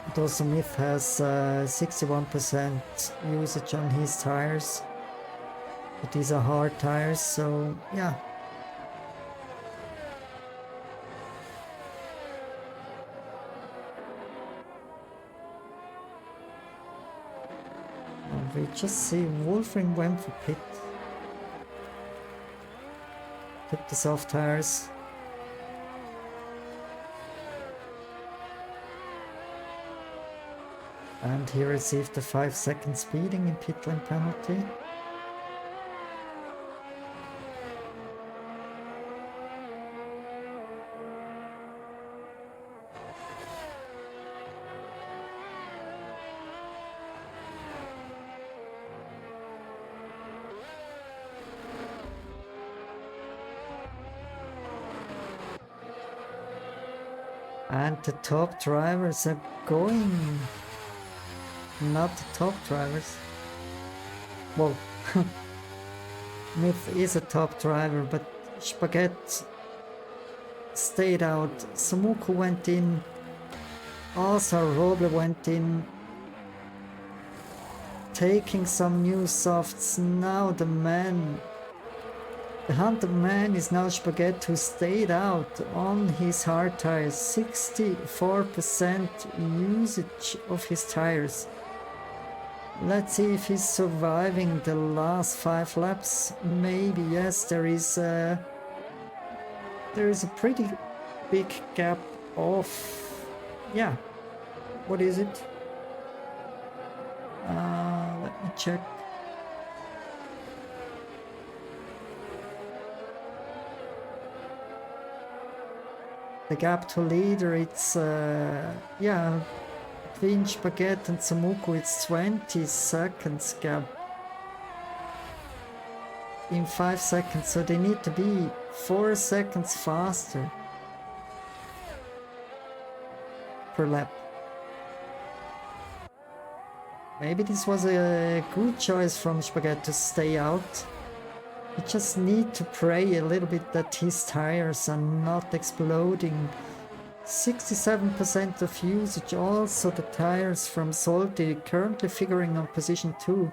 But also Myth has 61% usage on his tires. But these are hard tires, so yeah. we just see Wolfram went for pit. Took the soft tires. And he received a 5-second speeding in pit lane penalty. And the top drivers are going. Not the top drivers. Well, Myth is a top driver, but Spaghetti stayed out. Samuku went in. Also Roble went in. Taking some new softs. Now the hunted man is now Spaghetti, who stayed out on his hard tires. 64% usage of his tires. Let's see if he's surviving the last 5 laps. Maybe, yes, there is a pretty big gap of, yeah, what is it? Let me check. The gap to leader, it's, yeah, between Spaghetti and Samuku, it's 20 seconds gap in 5 seconds, so they need to be 4 seconds faster per lap. Maybe this was a good choice from Spaghetti to stay out. You just need to pray a little bit that his tires are not exploding. 67% of usage, also the tires from Salty currently figuring on position 2.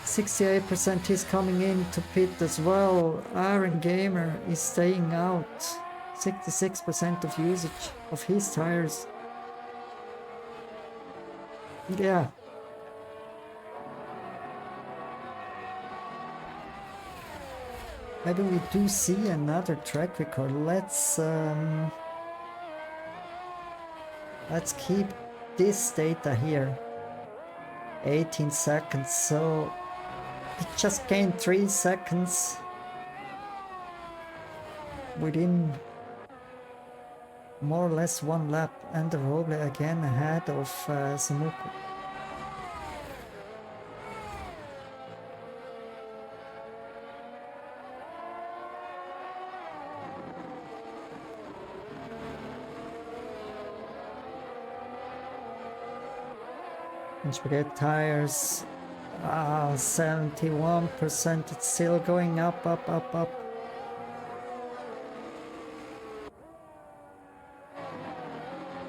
68% is coming in to pit as well. Iron Gamer is staying out. 66% of usage of his tires. Yeah. Maybe we do see another track record. Let's keep this data here. 18 seconds, so it just gained 3 seconds within more or less 1 lap, and the Roble again ahead of Samuku. And Spaghetti tires, 71%, it's still going up.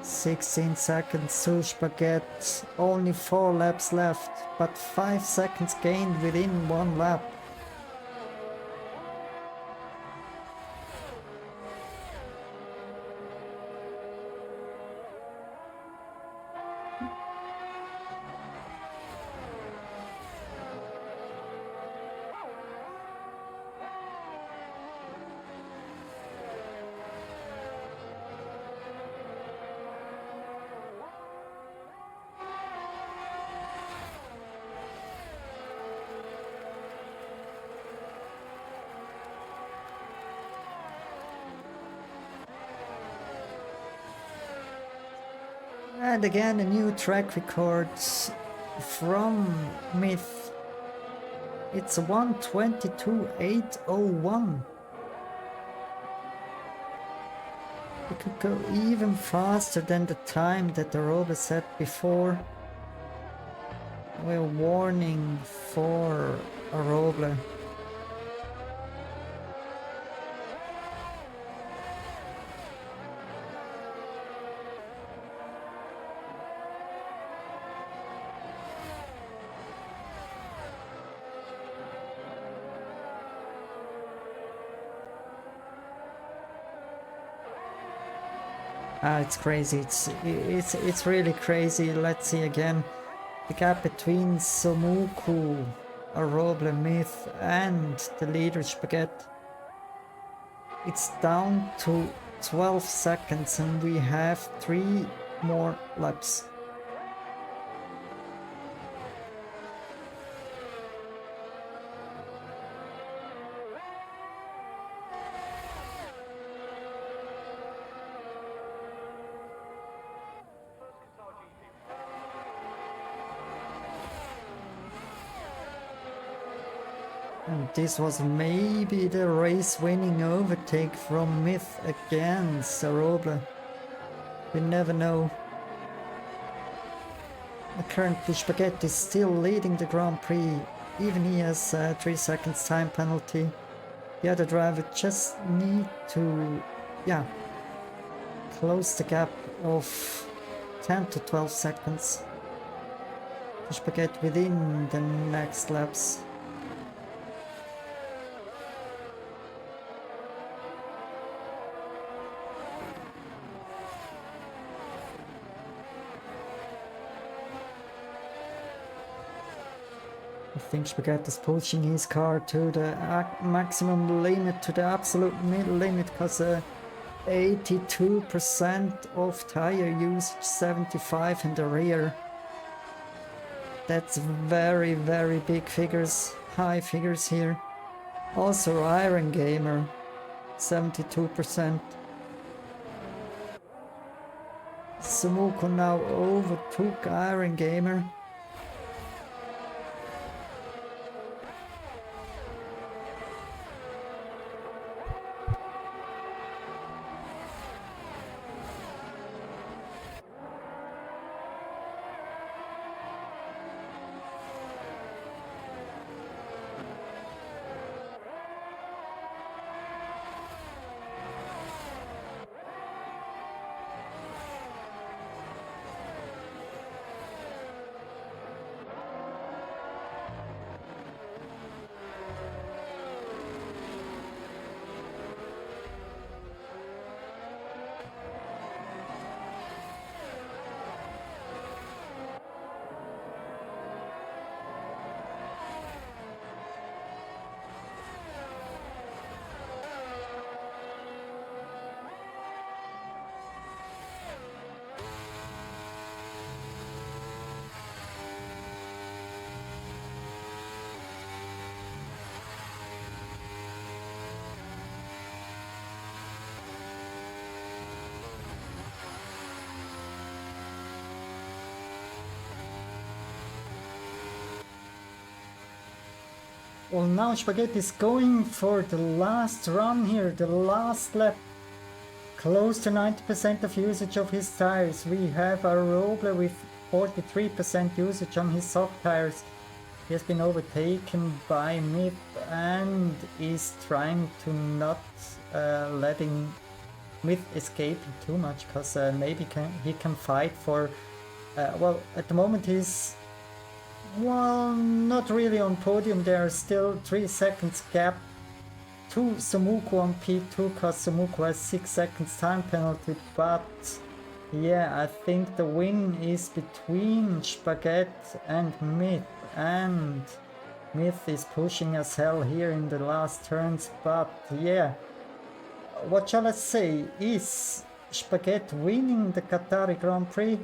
16 seconds to Spaghetti, only 4 laps left, but 5 seconds gained within 1 lap. And again, a new track record from Myth. It's 1:22.801. We could go even faster than the time that the Robe set before. We're warning for a Roble. It's crazy. It's really crazy. Let's see again. The gap between Somuku, Aroble, Myth and the leader Spaghetti, it's down to 12 seconds and we have 3 more laps. And this was maybe the race-winning overtake from Myth against Aroble. We never know. Currently Spaghetti is still leading the Grand Prix, even he has a 3 seconds time penalty. The other driver just need to, close the gap of 10 to 12 seconds. Spaghetti within the next laps. I think Spaghetti is pushing his car to the maximum limit, to the absolute limit, because 82% of tire usage, 75 in the rear. That's very, very big figures, high figures here. Also Iron Gamer, 72%. Sumuko now overtook Iron Gamer. Well, now Spaghetti is going for the last run here, the last lap. Close to 90% of usage of his tires. We have a Roble with 43% usage on his soft tires. He has been overtaken by Myth and is trying to not letting Myth escape too much, because maybe he can fight for... well, at the moment he's... well, not really on podium. There are still 3 seconds gap to Somuku on P2, because Somuku has 6 seconds time penalty. But yeah, I think the win is between Spaghetti and Myth, and Myth is pushing as hell here in the last turns. But yeah, what shall I say, is Spaghetti winning the Qatari Grand Prix?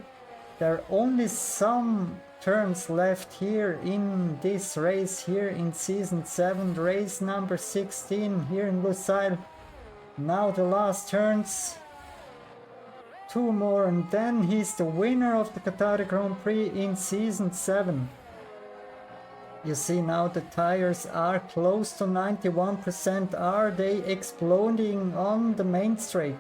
There are only some turns left here in this race, here in season 7, race number 16 here in Lusail. Now the last turns, 2 more, and then he's the winner of the Qatari Grand Prix in season 7. You see now the tires are close to 91%. Are they exploding on the main straight?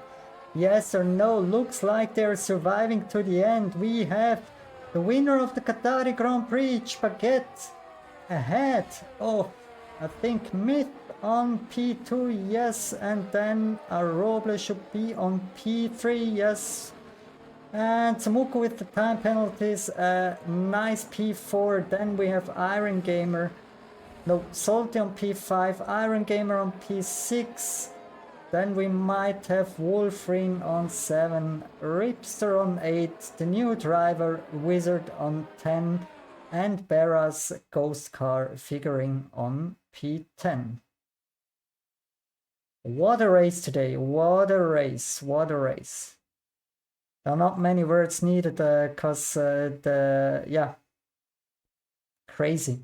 Yes or no? Looks like they're surviving to the end. We have the winner of the Qatari Grand Prix, Spaghetti, ahead of, I think, Myth on P2, yes, and then Aroble should be on P3, yes. And Samuku with the time penalties, nice P4. Then we have Iron Gamer, no, Salty on P5, Iron Gamer on P6. Then we might have Wolfring on 7, Ripster on 8, the new driver Wizard on 10, And Bera's ghost car figuring on P10. What a race today. What a race. What a race. There are not many words needed because crazy.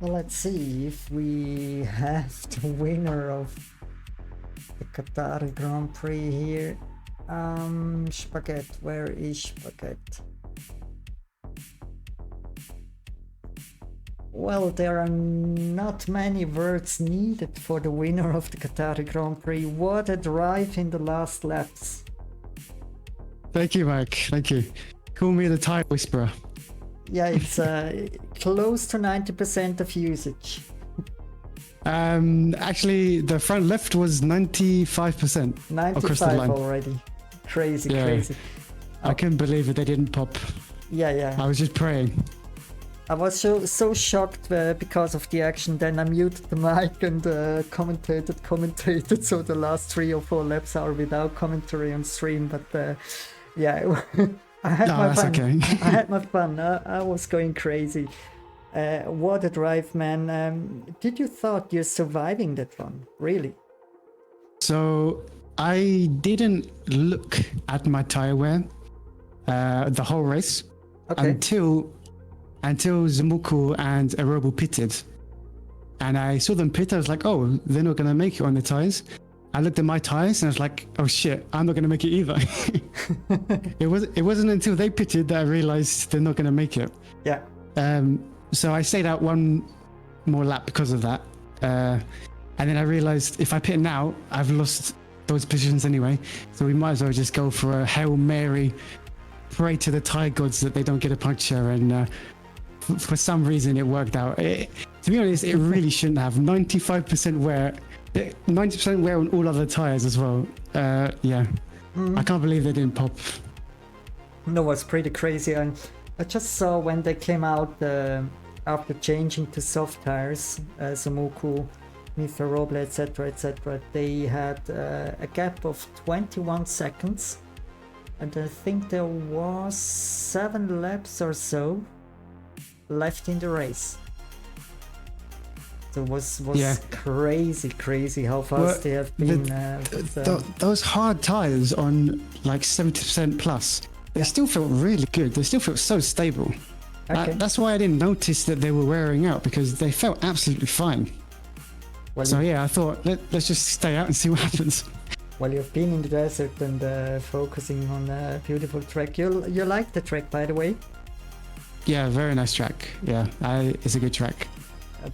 Well, let's see if we have the winner of the Qatar Grand Prix here. Spaghetti, where is Spaghetti? Well, there are not many words needed for the winner of the Qatar Grand Prix. What a drive in the last laps. Thank you, Mike. Thank you. Call me the tire whisperer. Yeah, it's close to 90% of usage. Actually, the front left was 95% across the 95 line. already. Crazy, Yeah. crazy. I couldn't believe it. They didn't pop. Yeah. I was just praying. I was so shocked because of the action. Then I muted the mic and commentated. So the last 3 or 4 laps are without commentary on stream. But yeah, I had my fun. Okay. I had my fun. I was going crazy. What a drive, man. Did you thought you're surviving that one? Really? So I didn't look at my tire wear the whole race until Zamuku and Arobo pitted. And I saw them pit. I was like, oh, they're not going to make it on the tires. I looked at my tires and I was like, oh shit, I'm not going to make it either. It wasn't until they pitted that I realized they're not going to make it. Yeah. So I stayed out one more lap because of that. And then I realized if I pit now, I've lost those positions anyway. So we might as well just go for a Hail Mary, pray to the tire gods that they don't get a puncture. And for some reason, it worked out. To be honest, it really shouldn't have. 90% wear on all other tires as well. Yeah. I can't believe they didn't pop. No, it was pretty crazy. And I just saw when they came out after changing to soft tires, Zamuku, Mr. Roble, etc., they had a gap of 21 seconds. And I think there was 7 laps or so left in the race. So it was crazy how fast they have been. Those hard tires on like 70% plus, they still felt really good. They still felt so stable. Okay. That's why I didn't notice that they were wearing out, because they felt absolutely fine. Well, so yeah, I thought let's just stay out and see what happens. Well, you've been in the desert and focusing on a beautiful track. You like the track, by the way? Yeah, very nice track. Yeah, it's a good track.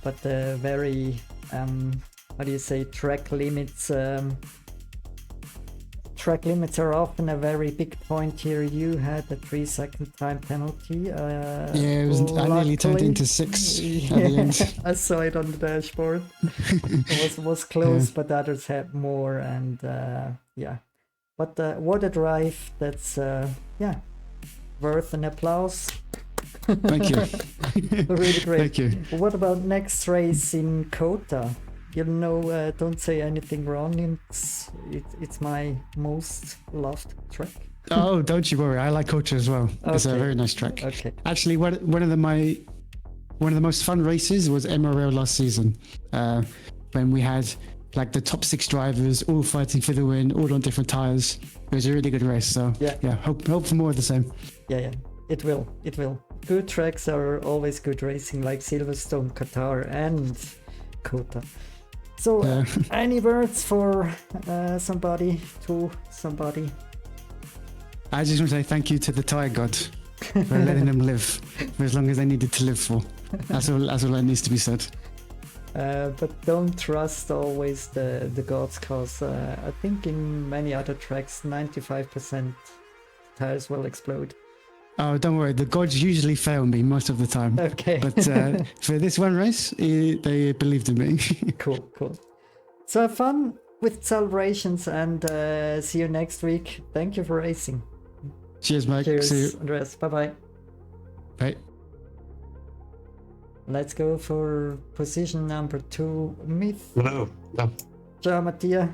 But very, how do you say, track limits? Track limits are often a very big point here. You had a 3-second time penalty. I nearly turned into 6 at the end. I saw it on the dashboard. It was close, but others had more, and But what a drive! That's worth an applause. Thank you. Really great. Thank you. What about next race in Qatar? You know, don't say anything wrong. It's my most loved track. Oh, don't you worry. I like Qatar as well. Okay. It's a very nice track. Okay. Actually, one of the most fun races was MRL last season, when we had like the top 6 drivers all fighting for the win, all on different tires. It was a really good race. So yeah, hope for more of the same. Yeah. It will. Good tracks are always good racing, like Silverstone, Qatar, and Qatar. So, any words for somebody? I just want to say thank you to the tire god for letting them live for as long as they needed to live for. That's all that needs to be said. But don't trust always the gods, because I think in many other tracks 95% tires will explode. Oh, don't worry. The gods usually fail me most of the time. Okay. But for this one race, they believed in me. Cool. So have fun with celebrations, and see you next week. Thank you for racing. Cheers, Mike. Cheers, See you. Andreas. Bye-bye. Bye. Let's go for position number 2, Myth. No. Ciao, Mattia.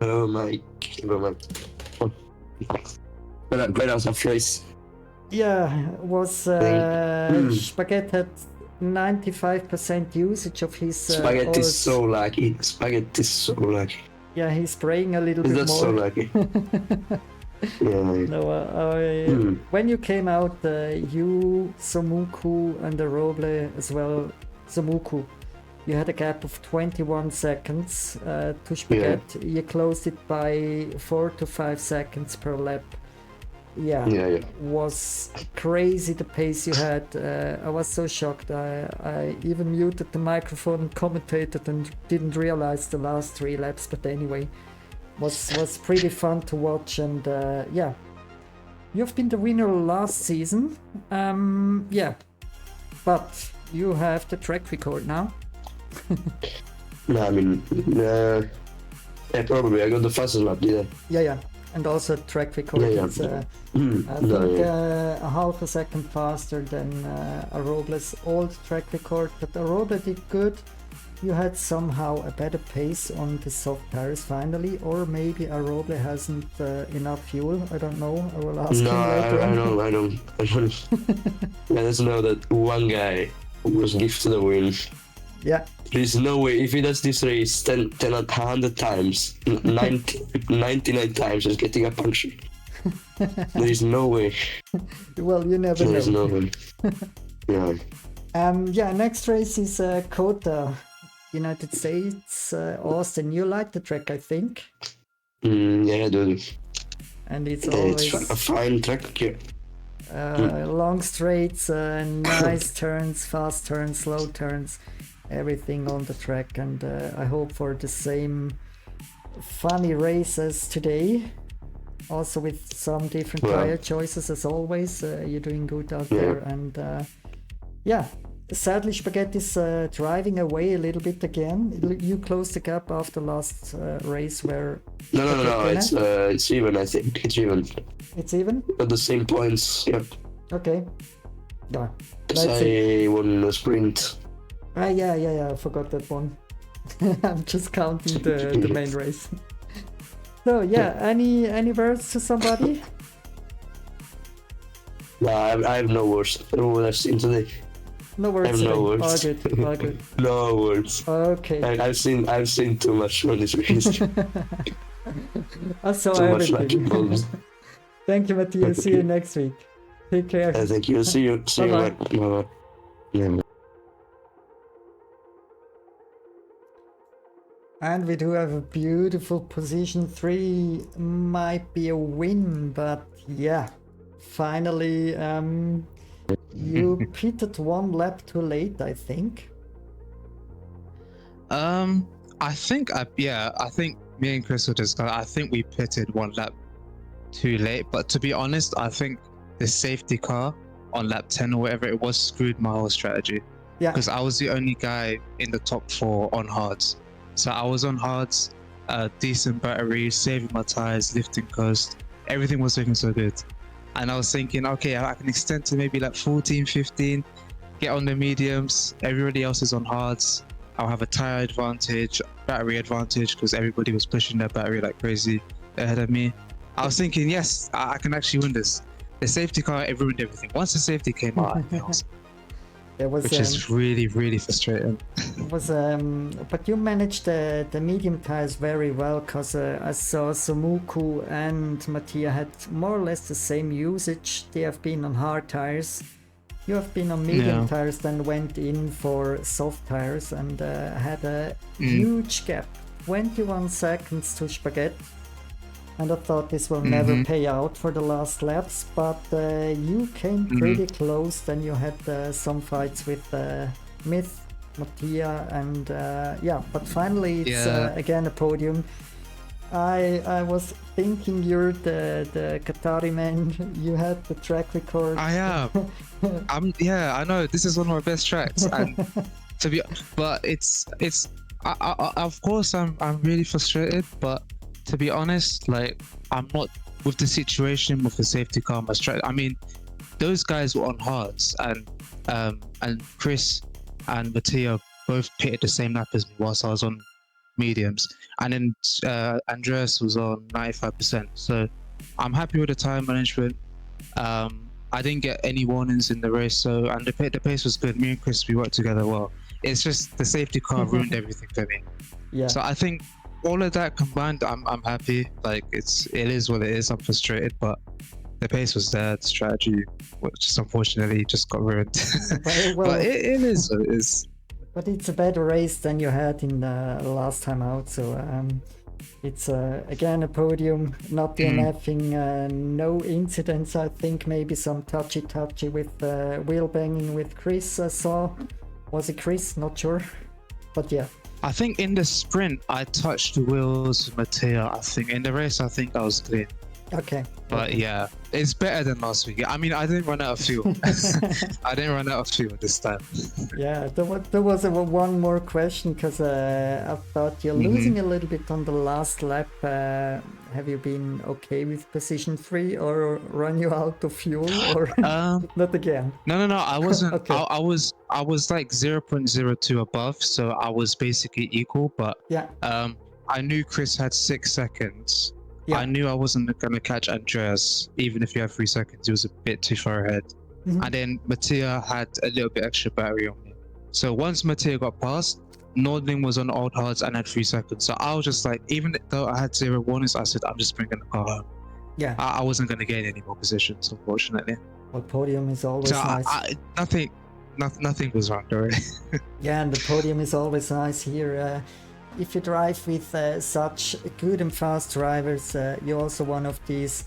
Oh my. Great out of race. Yeah, was Spaghetti had 95% usage of his Spaghetti is so lucky. Spaghetti is so lucky. Yeah, he's spraying a little He's bit just more. so lucky. Yeah. No, when you came out, you, Somuku, and the Roble as well. Somuku, you had a gap of 21 seconds to Spaghetti. You closed it by 4 to 5 seconds per lap. Yeah. Was crazy the pace you had. I was so shocked. I even muted the microphone and commentated and didn't realize the last 3 laps. But anyway, was pretty fun to watch. And yeah, you've been the winner last season. Yeah, but you have the track record now. No, I mean, yeah, probably. I got the fastest lap, did I? Yeah. And also track record is, I think, a half a second faster than Aroble's old track record. But Aroble did good. You had somehow a better pace on the soft tires finally, or maybe Aroble hasn't enough fuel. I don't know. I will ask him later. I don't. I just know that one guy was gifted a win. Yeah. There's no way, if he does this race 10 100 times, 99 times, he's getting a puncture. There is no way. Well, you never know. There is no way. Yeah. Yeah, next race is Qatar, United States, Austin. You like the track, I think. Yeah, dude. And it's always a fine track. Yeah. Long straights, nice turns, fast turns, slow turns. Everything on the track, and I hope for the same funny race as today, also with some different tire choices as always. You're doing good out there, and yeah, sadly Spaghetti's driving away a little bit again. You closed the gap after last race where no, it's even. I think it's even at the same points. Yeah. Okay. Yeah, I won the sprint. Yeah, I forgot that one. I'm just counting the main race. So yeah, any words to somebody? No, I have no words. From what I've seen today. No words. I have no words. All good. No words. Okay. I've seen too much on this race. I saw too everything. much lucky balls. Thank you, Matthias. See you next week. Take care. Thank you. See you. Bye-bye. Bye. Yeah. And we do have a beautiful position 3. Might be a win, but yeah, finally you pitted 1 lap too late, I think. I think me and Chris were discussing. I think we pitted 1 lap too late, but to be honest, I think the safety car on lap 10 or whatever it was screwed my whole strategy. Yeah, because I was the only guy in the top 4 on hards. So I was on hards, decent battery, saving my tires, lifting coast. Everything was looking so good. And I was thinking, okay, I can extend to maybe like 14, 15, get on the mediums. Everybody else is on hards. I'll have a tire advantage, battery advantage, because everybody was pushing their battery like crazy ahead of me. I was thinking, yes, I can actually win this. The safety car, it ruined everything. Once the safety came out, which is really, really frustrating. But you managed the medium tires very well, because I saw Somuku and Mattia had more or less the same usage. They have been on hard tires. You have been on medium tires, then went in for soft tires and had a huge gap, 21 seconds to Spaghetti. And I thought this will never pay out for the last laps, but you came pretty close. Then you had some fights with Myth, Mattia, and but finally it's again a podium. I was thinking you're the Qatari man. You had the track record. I am. I know this is one of my best tracks, and of course I'm really frustrated, but to be honest, like, I'm not with the situation with the safety car. I mean, those guys were on hards, and Chris and Mattia both pitted the same lap as me whilst I was on mediums, and then Andreas was on 95%. So I'm happy with the time management. I didn't get any warnings in the race, so and the pace was good. Me and Chris, we worked together well. It's just the safety car ruined everything for me. Yeah. So I think all of that combined, I'm happy. Like it is what it is. I'm frustrated, but the pace was there. The strategy, just unfortunately, just got ruined. Well, but it is what it is. But it's a better race than you had in the last time out. So it's again a podium, not DNFing, no incidents. I think maybe some touchy with wheel banging with Chris. I saw. Was it Chris? Not sure. But yeah. I think in the sprint I touched the wheels with Mattia. I think in the race I think I was clean. Okay. But yeah, it's better than last week. I mean, I didn't run out of fuel. I didn't run out of fuel this time. Yeah, there was one more question because I thought you're losing a little bit on the last lap. Have you been okay with position 3 or run you out of fuel or not again? No. I wasn't. Okay. I was like 0.02 above, so I was basically equal. But yeah, I knew Chris had 6 seconds. Yeah. I knew I wasn't going to catch Andreas, even if he had 3 seconds. He was a bit too far ahead. And then Mattia had a little bit extra battery on me. So once Mattia got past, Nordling was on old hards and had 3 seconds. So I was just like, even though I had 0 warnings, I said, I'm just bringing the car home. Yeah. I wasn't going to gain any more positions, unfortunately. Well, podium is always nice. Nothing was wrong, though. Yeah, and the podium is always nice here. If you drive with such good and fast drivers, you're also one of these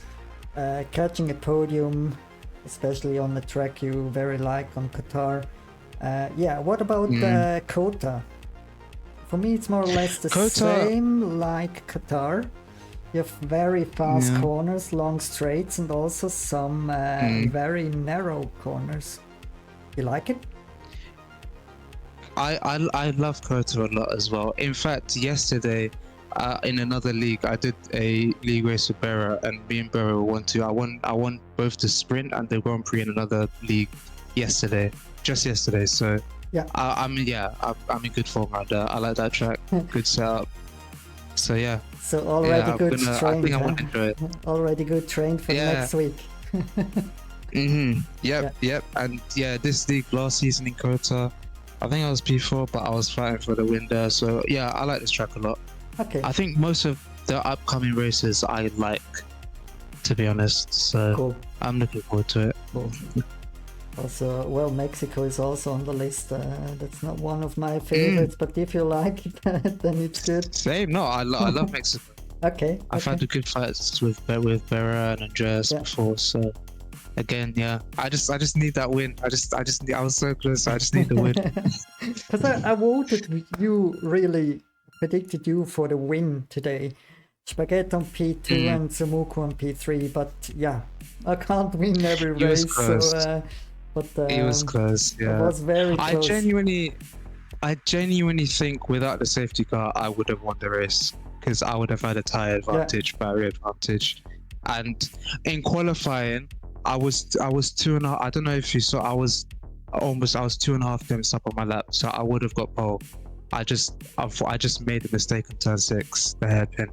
catching a podium, especially on the track you very like on Qatar. Yeah, what about Qatar? For me, it's more or less the same like Qatar. You have very fast corners, long straights, and also some very narrow corners. You like it? I love Qatar a lot as well. In fact, yesterday in another league, I did a league race with Berra, and me and Berra won too. I won both the sprint and the Grand Prix in another league just yesterday. So yeah, I'm in good form right there. I like that track, good setup. So yeah. So already good trained. I think I want to enjoy it. Already good trained for next week. Yep. And yeah, this league last season in Qatar, I think I was P4, but I was fighting for the win there. So yeah, I like this track a lot. Okay. I think most of the upcoming races I like, to be honest. So cool. I'm looking forward to it. Cool. Also, well, Mexico is also on the list. That's not one of my favorites, but if you like it, then it's good. Same. No, I love Mexico. Okay. I've had a good fights with Berra and Andreas before, so. Again, yeah. I just need that win. I was so close. I just need the win. Because I voted you, really predicted you for the win today. Spaghetti on P2 and Samuku on P3, but yeah, I can't win every race. So, it was close. Yeah, it was very close. I genuinely think without the safety car, I would have won the race because I would have had a tire advantage, battery advantage, and in qualifying. I was 2.5. I don't know if you saw. I was 2.5 minutes up on my lap, so I would have got pole. I just made a mistake on turn 6, the hairpin.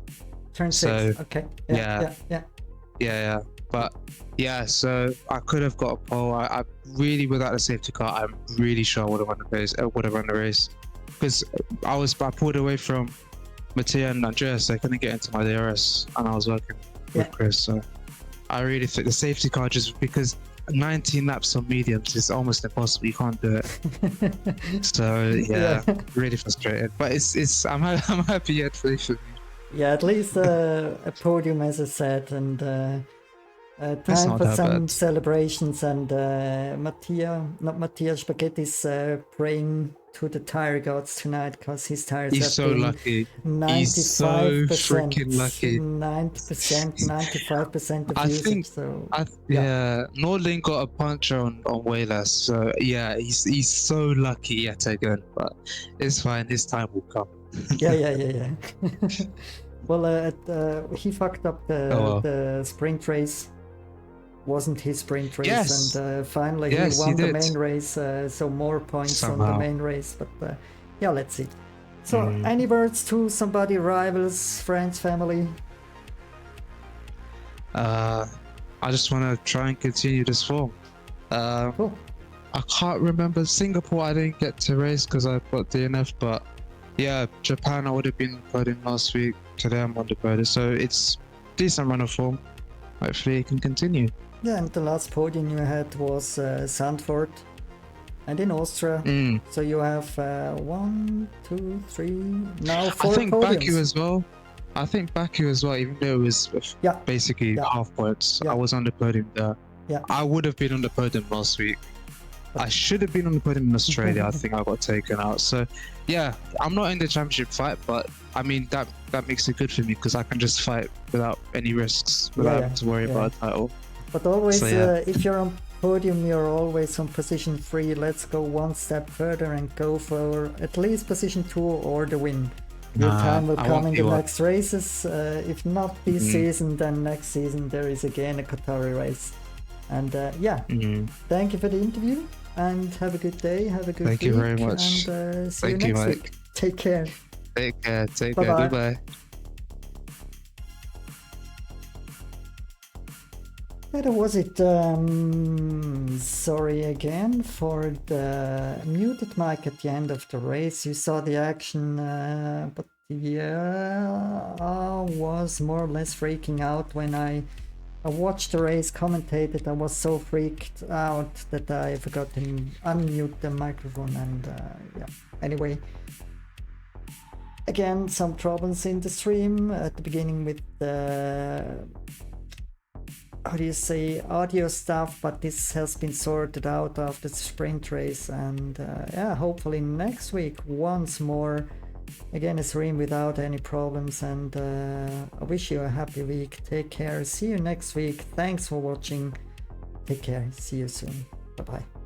Turn 6. Okay. Yeah. But yeah, so I could have got a pole. I really, without a safety car, I'm really sure I would have won the race. Because I pulled away from Mattia and Andreas. So I couldn't get into my DRS, and I was working with Chris. So. I really think the safety car, just because 19 laps on mediums is almost impossible. You can't do it. So yeah, really frustrated. But I'm happy actually for me. Yeah, at least a podium, as I said, and time for some bad. Celebrations. And Mattia Spaghetti is praying to the tire gods tonight because his tires He's so lucky. 95%, He's so freaking lucky. 90%, 95% of usage. So Nordling got a puncher on Waylas. So yeah, he's so lucky yet again. But it's fine. His time will come. Yeah. Well, he fucked up the sprint race. wasn't his sprint race, Yes. and finally Yes, he he won the did. main race, so more points on the Somehow. main race. But yeah, let's see. So, Mm. any words to somebody, rivals, friends, family? I just want to try and continue this form. Cool. I can't remember Singapore. I didn't get to race because I got DNF, but yeah, Japan I would have been on the podium last week. Today I'm on the podium, so it's decent run of form. Hopefully it can continue. Yeah, and the last podium you had was Zandvoort, and in Austria. Mm. So you have 1, 2, 3, now 4 I think podiums. Baku as well. I think Baku as well, even though it was Yeah. basically Yeah. half points. Yeah. I was on the podium there. Yeah. I would have been on the podium last week. I should have been on the podium in Australia. I think I got taken out. So yeah, I'm not in the championship fight, but I mean that makes it good for me because I can just fight without any risks, without having to worry about a title. But always, So, yeah. if you're on podium, you're always on position 3. Let's go one step further and go for at least position 2 or the win. Your time will I come won't in be the one. next races. If not this Mhm. season, then next season there is again a Qatari race. And yeah, Mhm. thank you for the interview and have a good day. Have a good Thank week. you very much. And see Thank you you, next Mike. week. Take care. Take care. Take Bye-bye. care. Goodbye. That was it. Sorry again for the muted mic at the end of the race. You saw the action, but yeah, I was more or less freaking out when I watched the race, commentated. I was so freaked out that I forgot to unmute the microphone, and yeah. Anyway, again, some troubles in the stream at the beginning with the audio stuff, but this has been sorted out after the sprint race, and yeah, hopefully next week once more again a stream without any problems, and I wish you a happy week. Take care, see you next week. Thanks for watching. Take care, see you soon. Bye bye.